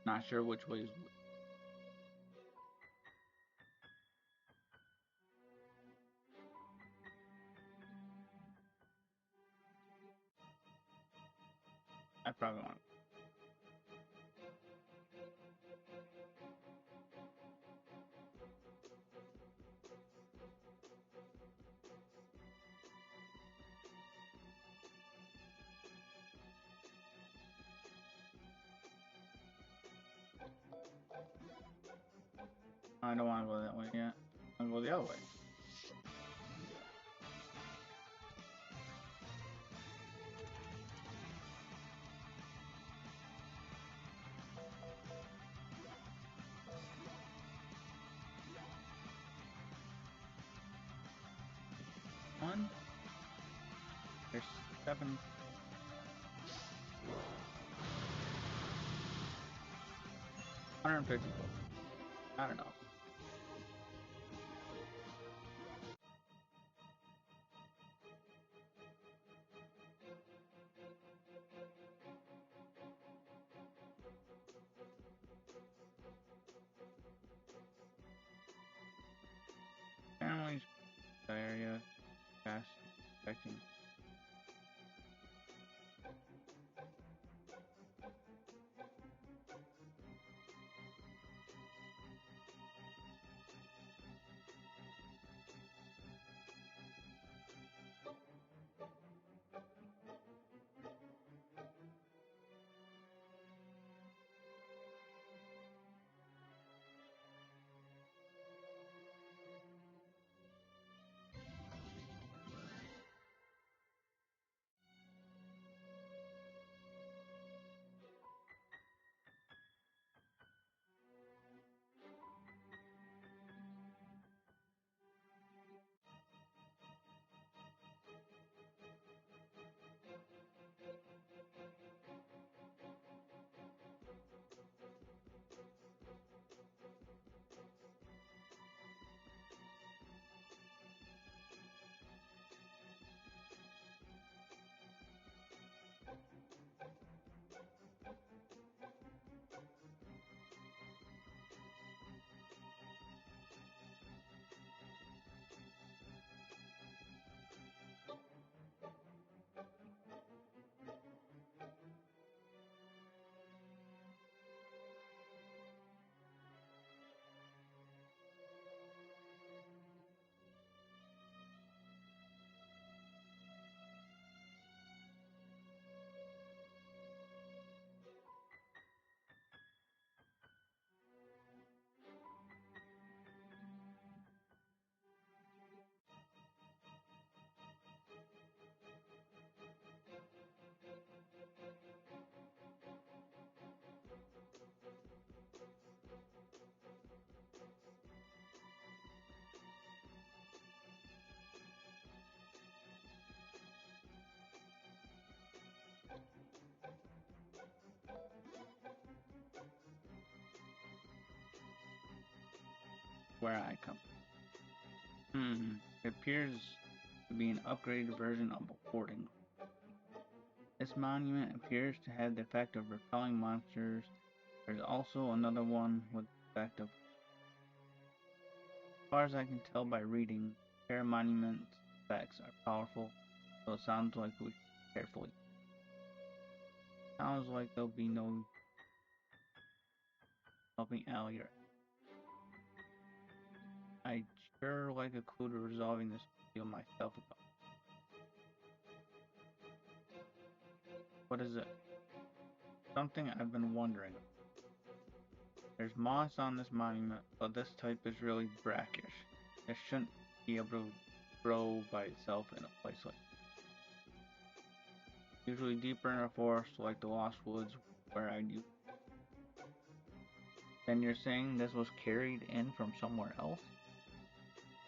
Not sure which way is which. I probably want. I don't want to go that way yet. I want to go the other way. One. There's 7. 150. I don't know. Families, area, fast, checking. Where I come. It appears to be an upgraded version of a warding. This monument appears to have the effect of repelling monsters. There's also another one with the effect of, as far as I can tell by reading, pair monument effects are powerful, so it sounds like we should carefully. Sounds like there'll be no helping Allie or I'd sure like a clue to resolving this deal myself. What is it? Something I've been wondering. There's moss on this monument, but this type is really brackish. It shouldn't be able to grow by itself in a place like this. Usually deeper in a forest like the Lost Woods where I do. Then you're saying this was carried in from somewhere else?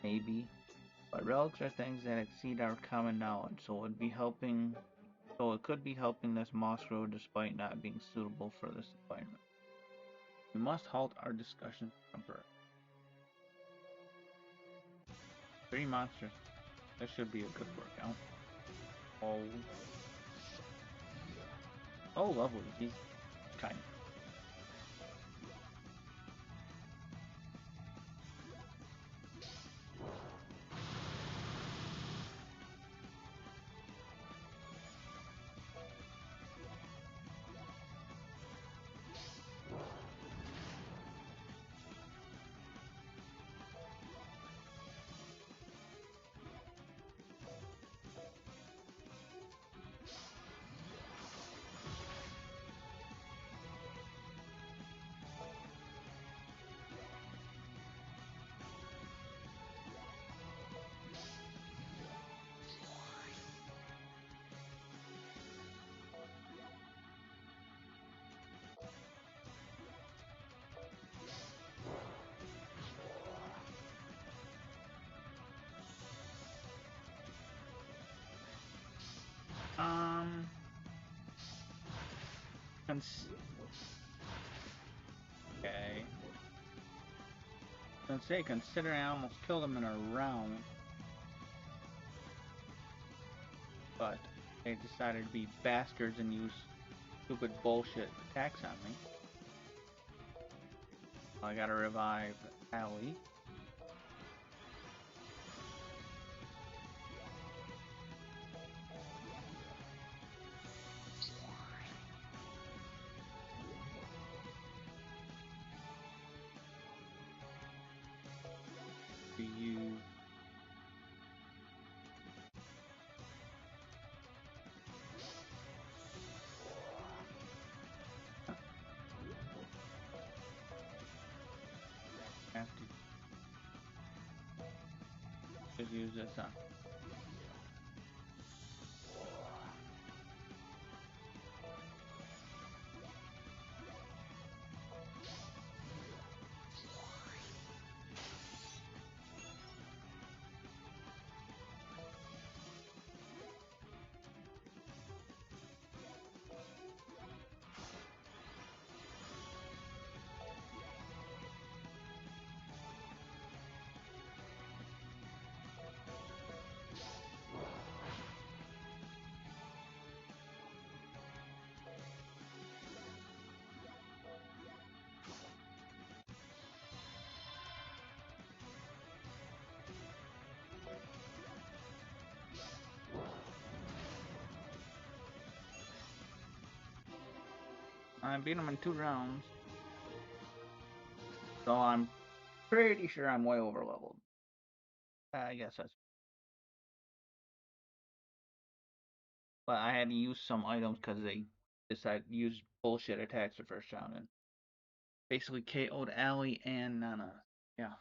Maybe. But relics are things that exceed our common knowledge, so it could be helping this moss grow despite not being suitable for this environment. We must halt our discussions temporarily. 3 monsters. This should be a good workout. Oh. Oh, lovely. He's kind. Um, cons- okay. Let's say, considering I almost killed him in a round, but they decided to be bastards and use stupid bullshit attacks on me. I gotta revive Allie. You have to just use this on. I beat him in 2 rounds, so I'm pretty sure I'm way over leveled. I guess that's. But I had to use some items because they decided to use bullshit attacks the first round and basically KO'd Allie and Nana. Yeah.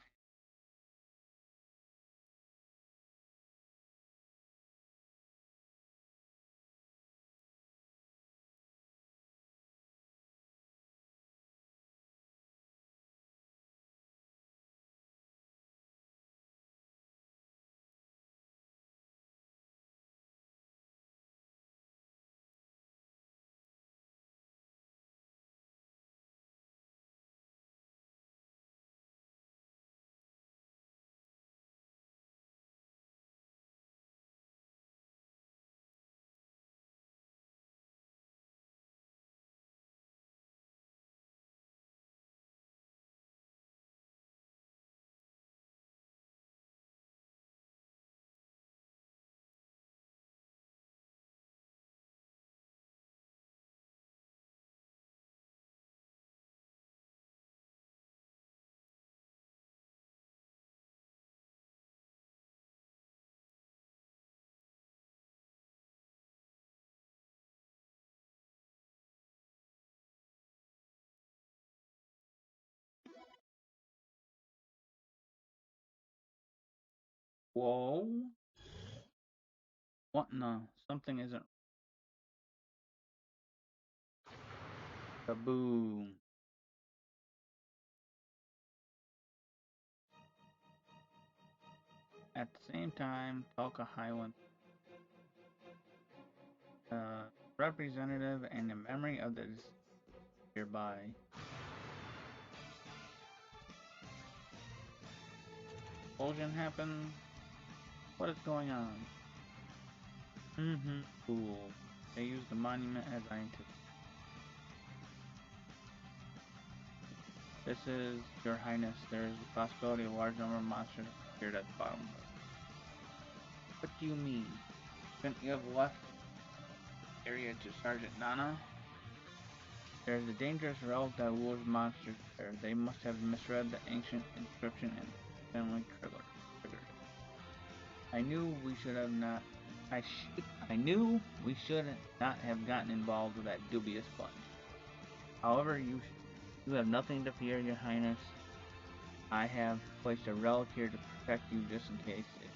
Whoa. What? No. Something isn't. Kaboom. At the same time, Tulka Highland, representative and in memory of the hereby. Explosion happened. What is going on? Cool. They used the monument as I anticipated. This is, Your Highness, there is the possibility a large number of monsters appeared at the bottom of it. What do you mean? Couldn't you have left the area to Sergeant Nana? There is a dangerous relic that lures monsters there. They must have misread the ancient inscription and accidentally triggered it. I knew we should have not. I knew we should not have gotten involved with that dubious bunch. However, you have nothing to fear, Your Highness. I have placed a relic here to protect you just in case it.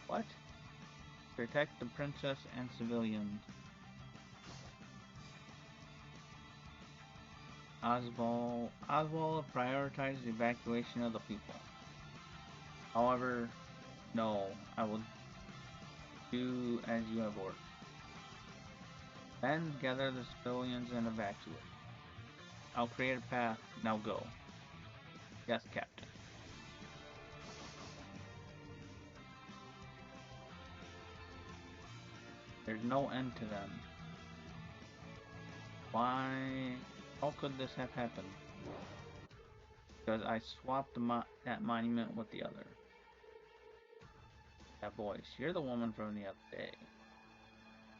What? Protect the princess and civilians. Oswald prioritized the evacuation of the people. However, no, I will do as you have ordered. Then gather the civilians and evacuate. I'll create a path. Now go. Yes, Captain. There's no end to them. Why? How could this have happened? Because I swapped that monument with the other. That voice. You're the woman from the other day.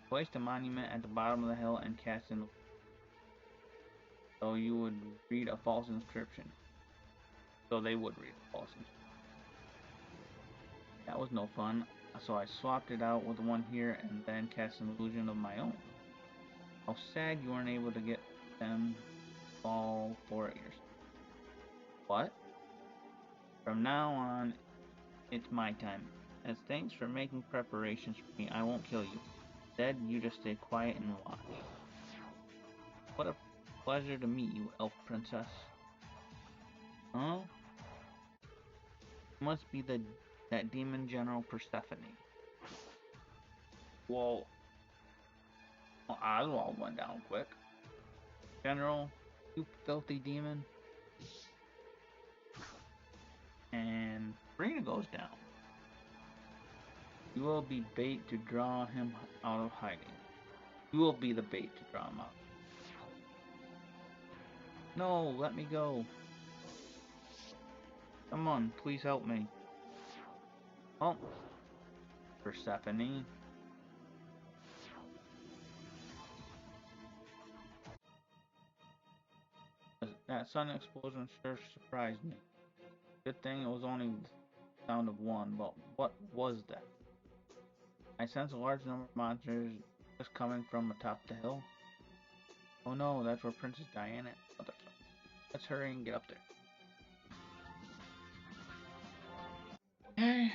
Placed a monument at the bottom of the hill and cast in so you would read a false inscription. So they would read a false inscription. That was no fun, so I swapped it out with one here and then cast an illusion of my own. How sad you weren't able to get them all for it yourself. What? From now on, it's my time. As thanks for making preparations for me, I won't kill you. Instead, you just stay quiet and watch. What a pleasure to meet you, elf princess. Huh? Must be that demon general Persephone. Well, Oswald went down quick. General, you filthy demon. And Serena goes down. You will be bait to draw him out of hiding. You will be the bait to draw him out. No, let me go. Come on, please help me. Oh, Persephone. That sudden explosion sure surprised me. Good thing it was only the sound of one, but what was that? I sense a large number of monsters just coming from atop the hill. Oh no, that's where Princess Diana and others are. Let's hurry and get up there. Okay.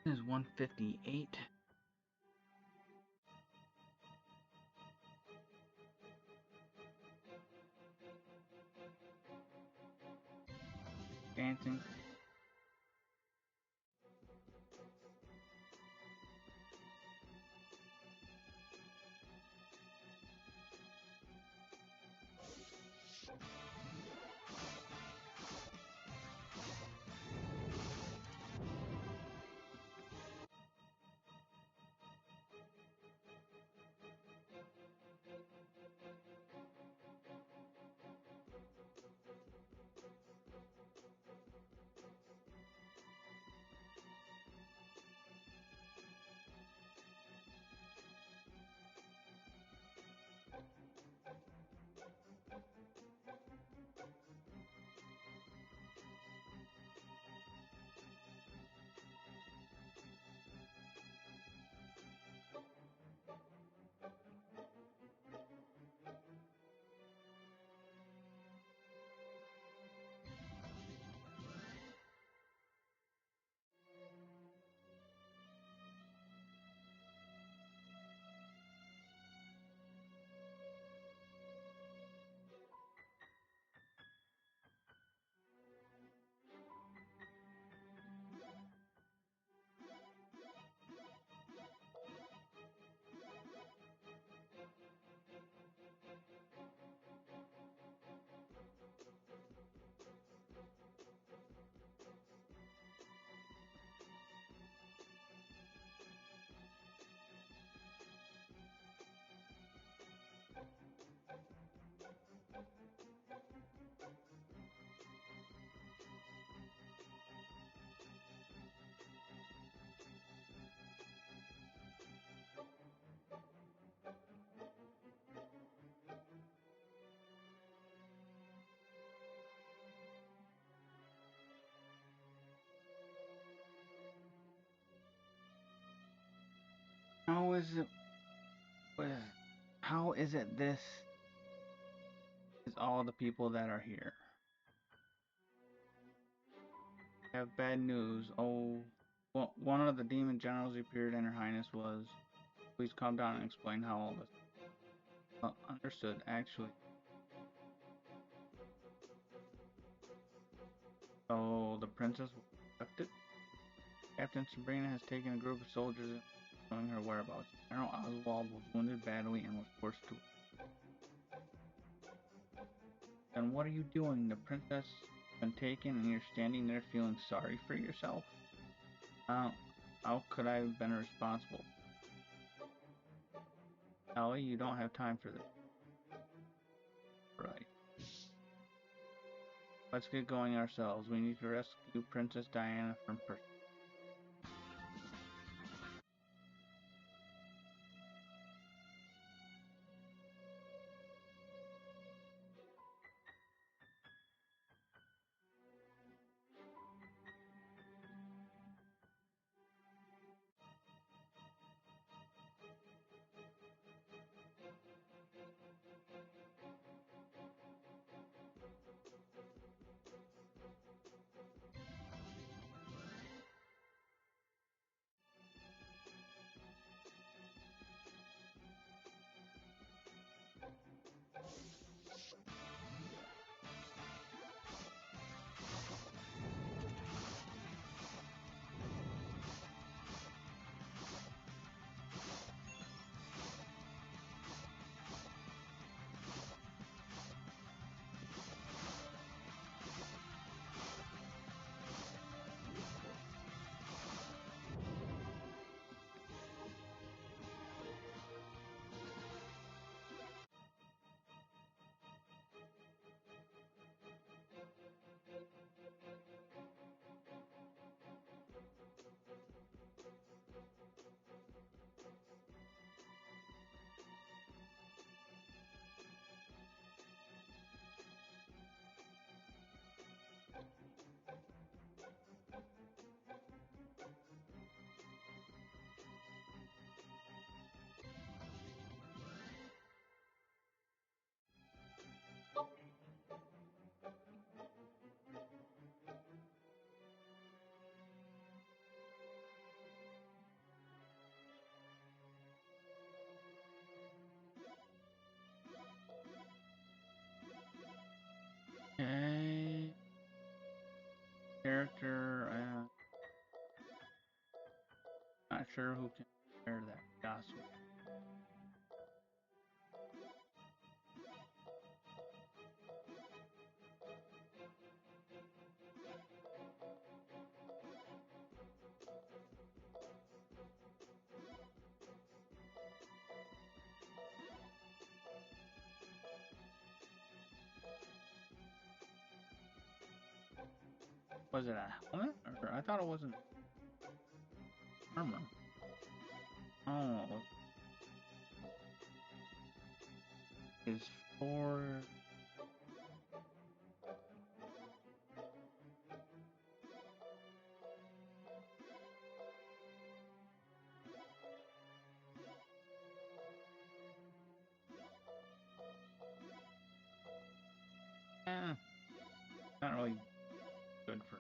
This is 158. Dancing. is it with? How is it this is all the people that are here? I have bad news. Oh, well, one of the demon generals appeared, and Her Highness was. Please calm down and explain how all this. Understood. Actually, so the princess was abducted. Captain Sabrina has taken a group of soldiers and knowing her whereabouts. General Oswald was wounded badly and was forced to. Then what are you doing? The princess has been taken and you're standing there feeling sorry for yourself? How, how could I have been responsible? Ellie, you don't have time for this. Right. Let's get going ourselves. We need to rescue Princess Diana from Persia. Okay. Character, not sure who can compare that. Gossip. Was it a helmet? Or I thought it wasn't armor. Oh, is for. Eh, not really good for.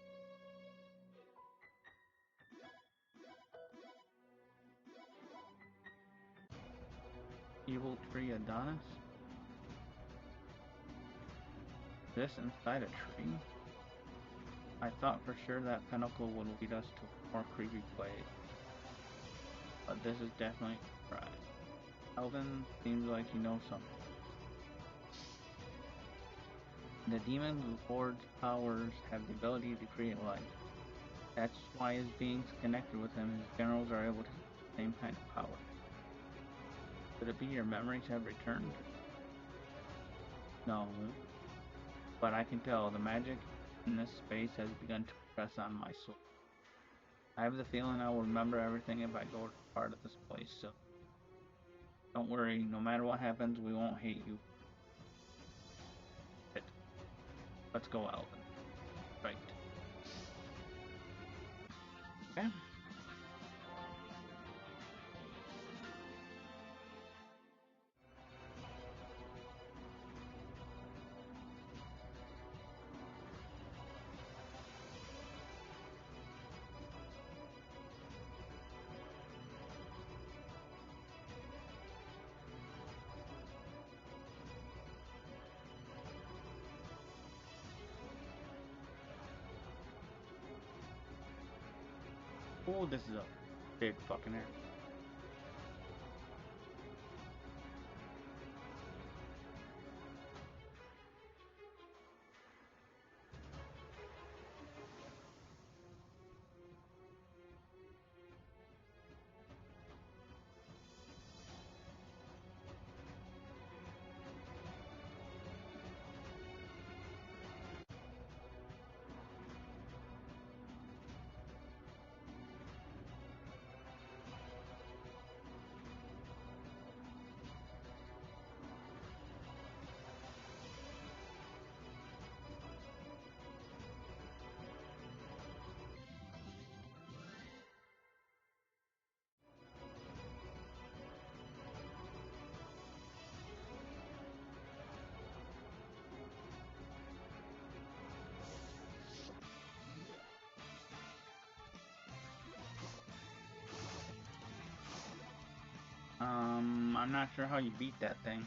Evil Tree Adonis? This inside a tree? I thought for sure that pinnacle would lead us to a more creepy place, but this is definitely a surprise. Elvin seems like he knows something. The demon lord's powers have the ability to create life. That's why his beings connected with him, his generals are able to use the same kind of power. Could it be your memories have returned? No, but I can tell the magic in this space has begun to press on my soul. I have the feeling I will remember everything if I go to part of this place, so don't worry, no matter what happens, we won't hate you. Let's go, Alvin. Right. Okay. Oh, this is a big fucking area. I'm not sure how you beat that thing.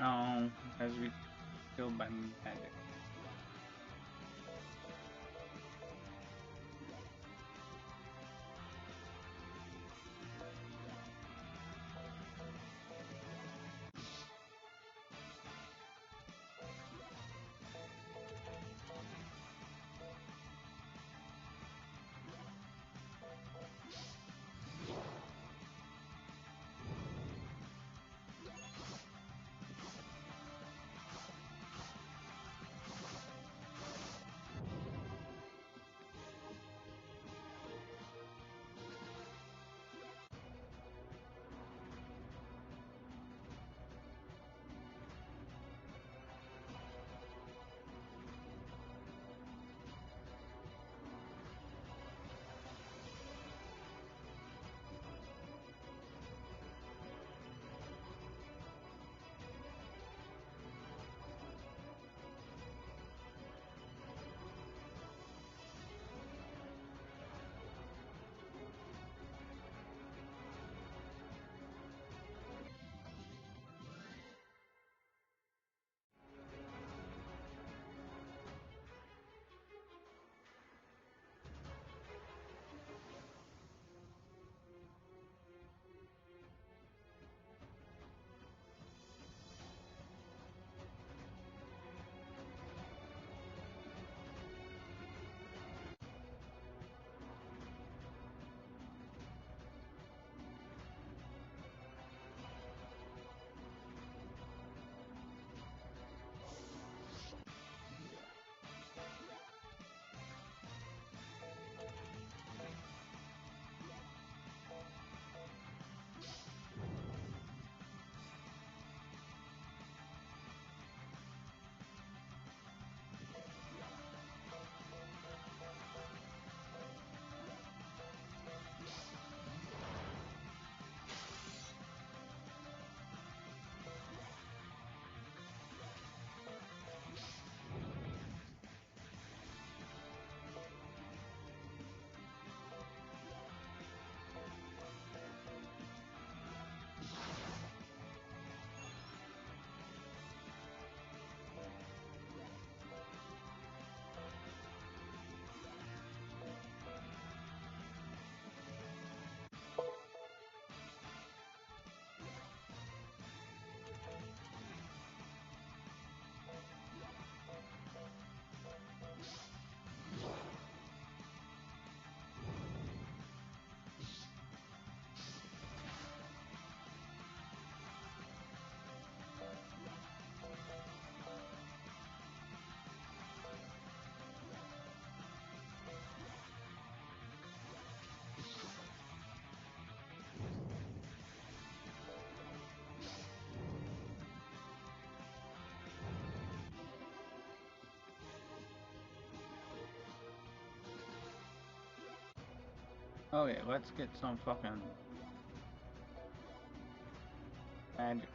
Oh, as we killed by magic. Okay, let's get some fucking magic.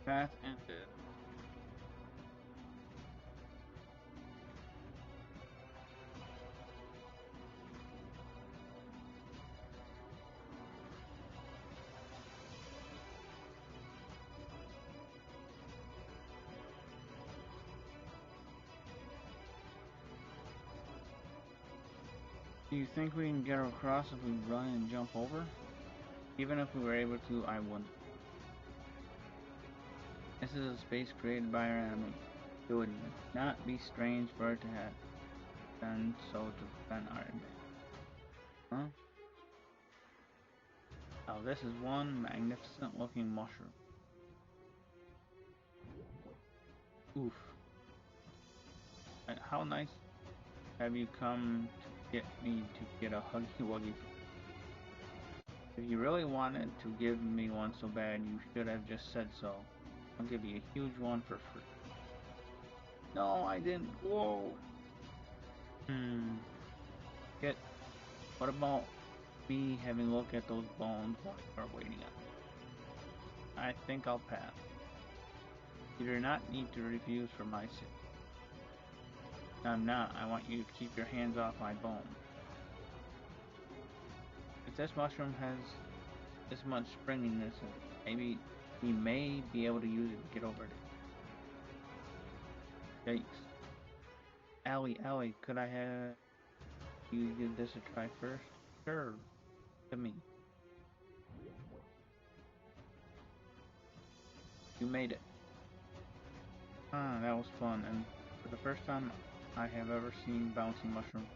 Path ended. Do you think we can get across if we run and jump over? Even if we were able to, I wouldn't. This is a space created by our enemy. It would not be strange for it to have done so to prevent our invasion. Huh? Now this is one magnificent looking mushroom. Oof. And how nice have you come to get me to get a huggy wuggy. If you really wanted to give me one so bad, you should have just said so. I'll give you a huge one for free. No, I didn't. Whoa. Get. What about me having a look at those bones while you are waiting on me? I think I'll pass. You do not need to refuse for my sake. I'm not. I want you to keep your hands off my bones. If this mushroom has this much springiness, and maybe we may be able to use it to get over it. Yikes. Allie, could I have you give this a try first? Sure. To me. You made it. Ah, that was fun, and for the first time I have ever seen bouncing mushrooms.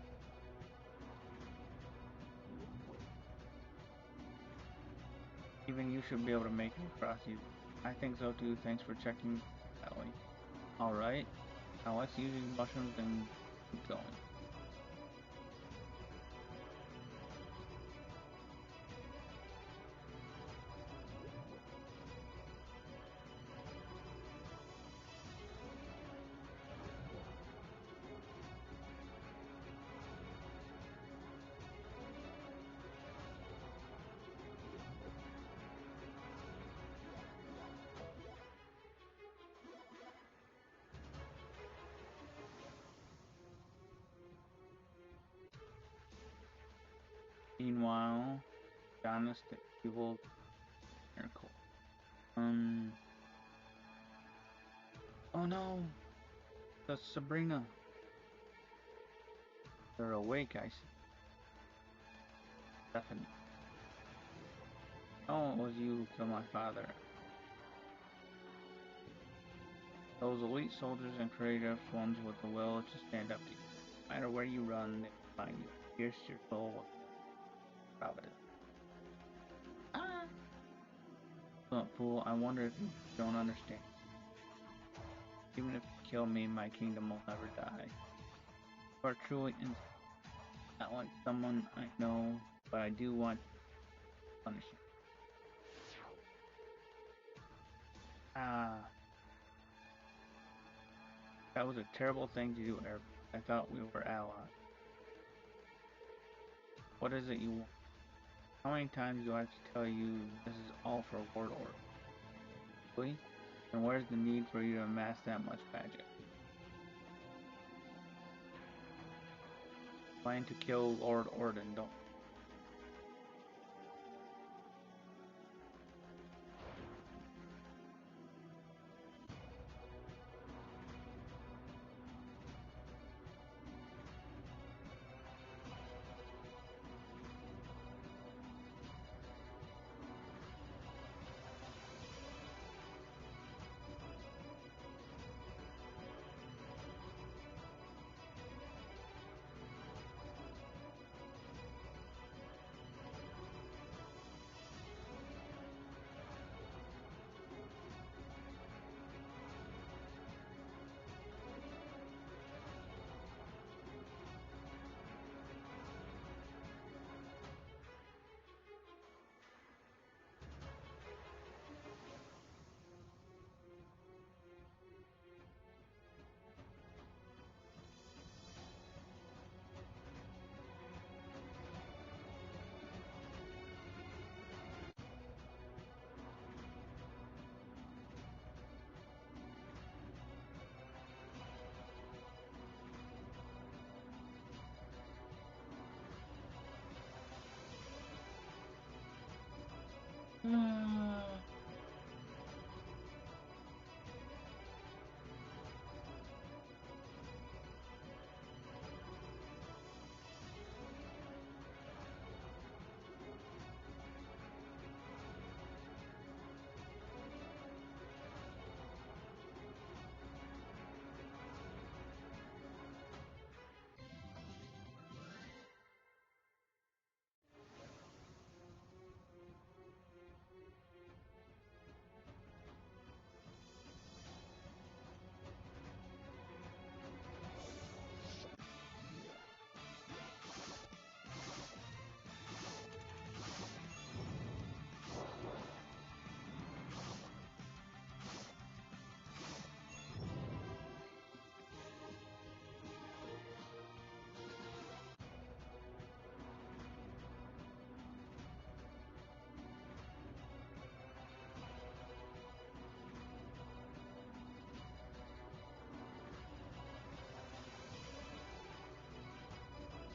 Even you should be able to make it across easily. I think so too. Thanks for checking, Allie. Alright, now let's use these mushrooms and keep going. Meanwhile, Adonis the evil miracle. Oh no! That's Sabrina. They're awake, I see. Stephanie. Oh, it was you who killed my father. Those elite soldiers and courageous ones with the will to stand up to you. No matter where you run, they will find you. Pierce your soul with providence. Ah! But fool, I wonder if you don't understand. Even if you kill me, my kingdom will never die. You are truly not like someone I know, but I do want to punish you. Ah, that was a terrible thing to do, Eric. I thought we were allies. What is it you want? How many times do I have to tell you this is all for Lord Order? Really? And where's the need for you to amass that much magic? Plan to kill Lord Orden, don't. Uh,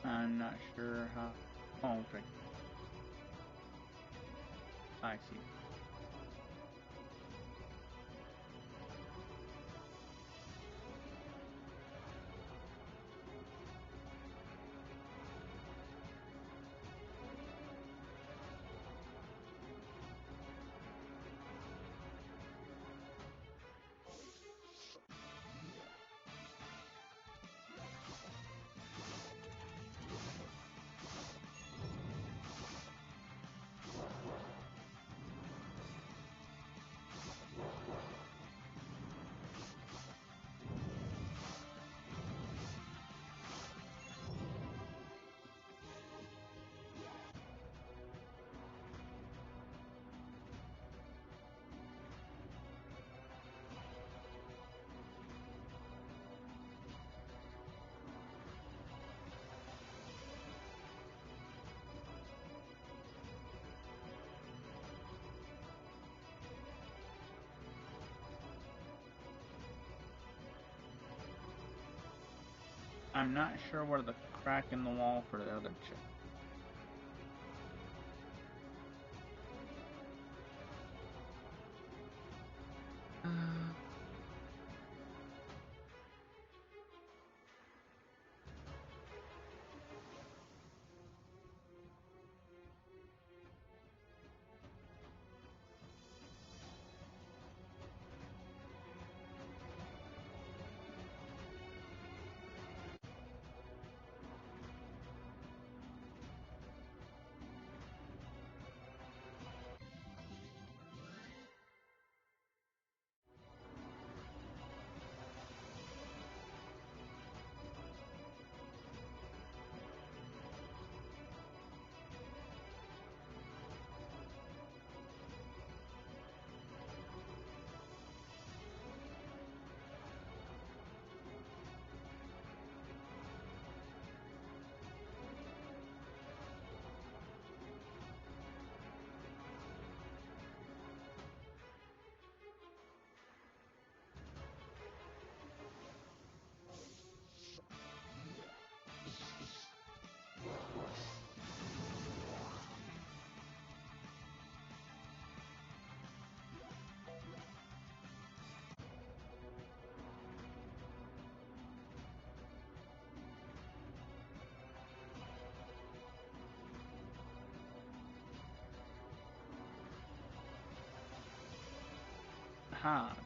I'm not sure how. Oh, it's right. I see. I'm not sure where the crack in the wall for the other chest. Hard.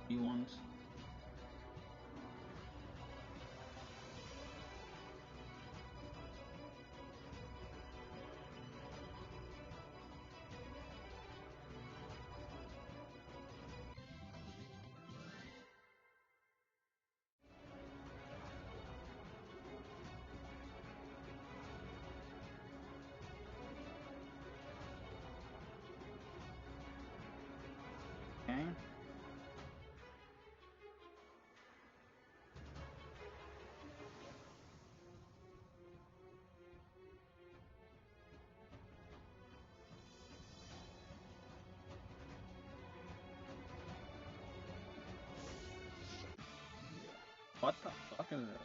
you ones. What the fuck is this?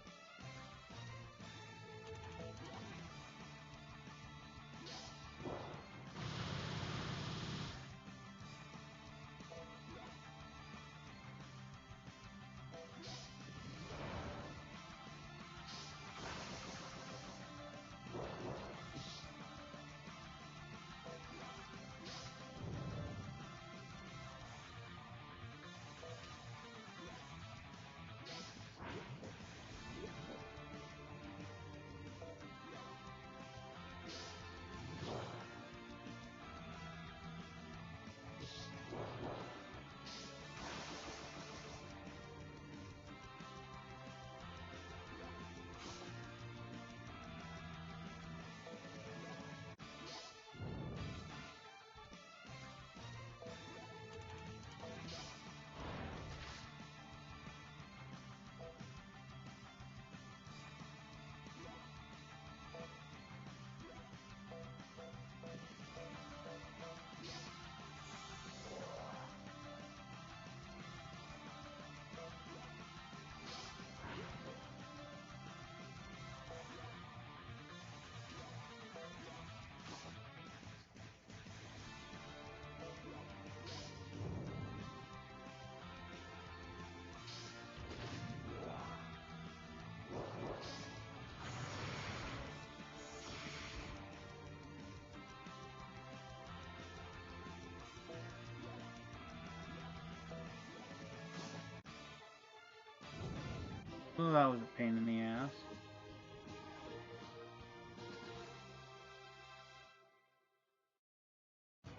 Well, that was a pain in the ass.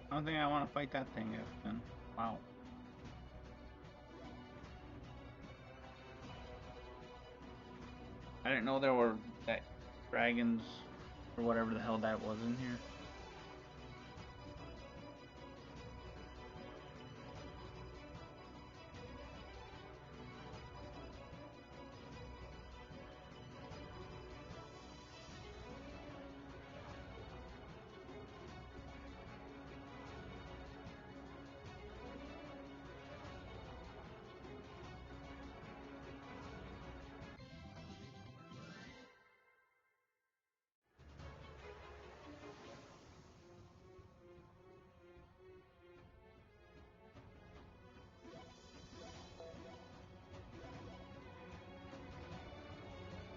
I don't think I want to fight that thing again. Wow. I didn't know there were that dragons or whatever the hell that was in here.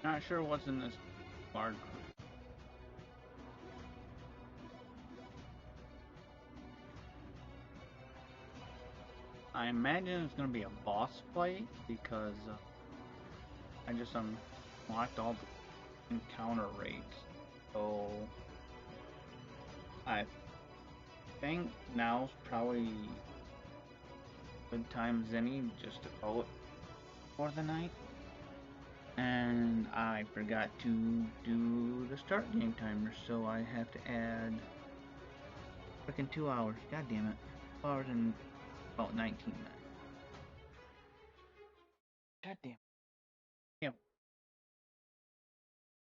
Not sure what's in this large. I imagine it's gonna be a boss fight because I just unlocked all the encounter rates. So I think now's probably good time as any just to call it for the night. And I forgot to do the start game timer, so I have to add freaking 2 hours. God damn it. 2 hours and about 19 minutes. God damn. Yeah.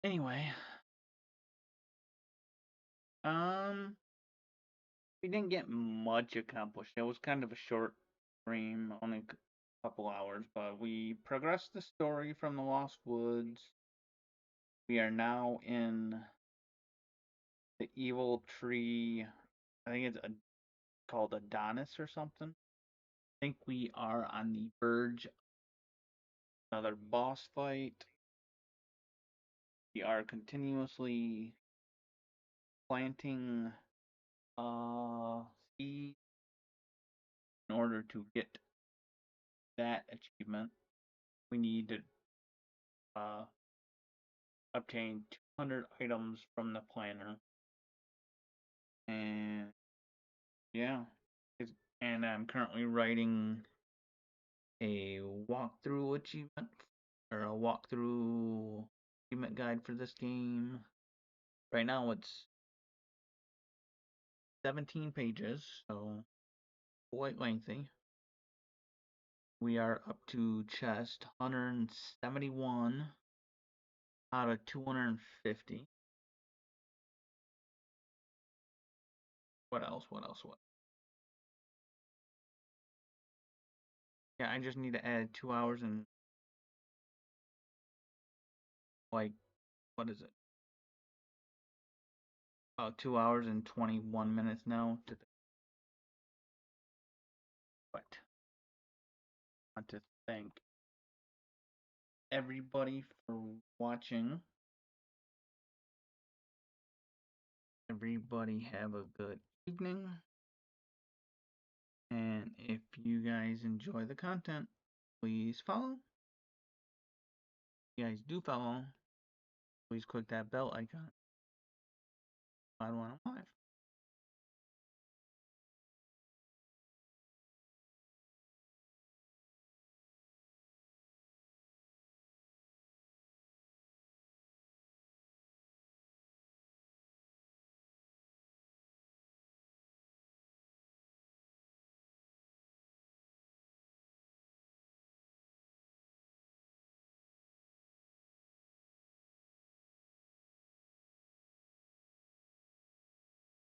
Anyway, um, we didn't get much accomplished. It was kind of a short stream, only a couple hours, but we progressed the story from the Lost Woods. We are now in the Evil Tree. I think it's called Adonis or something. I think we are on the verge of another boss fight. We are continuously planting seeds in order to get that achievement. We need to obtain 200 items from the planner. And yeah, and I'm currently writing a walkthrough achievement or a walkthrough achievement guide for this game. Right now it's 17 pages, so quite lengthy. We are up to chest 171 out of 250. What else? What else? What? Yeah, I just need to add 2 hours and like, what is it? 2 hours and 21 minutes now. But I want to thank everybody for watching. Everybody have a good evening. And if you guys enjoy the content, please follow. If you guys do follow, please click that bell icon. I want to live.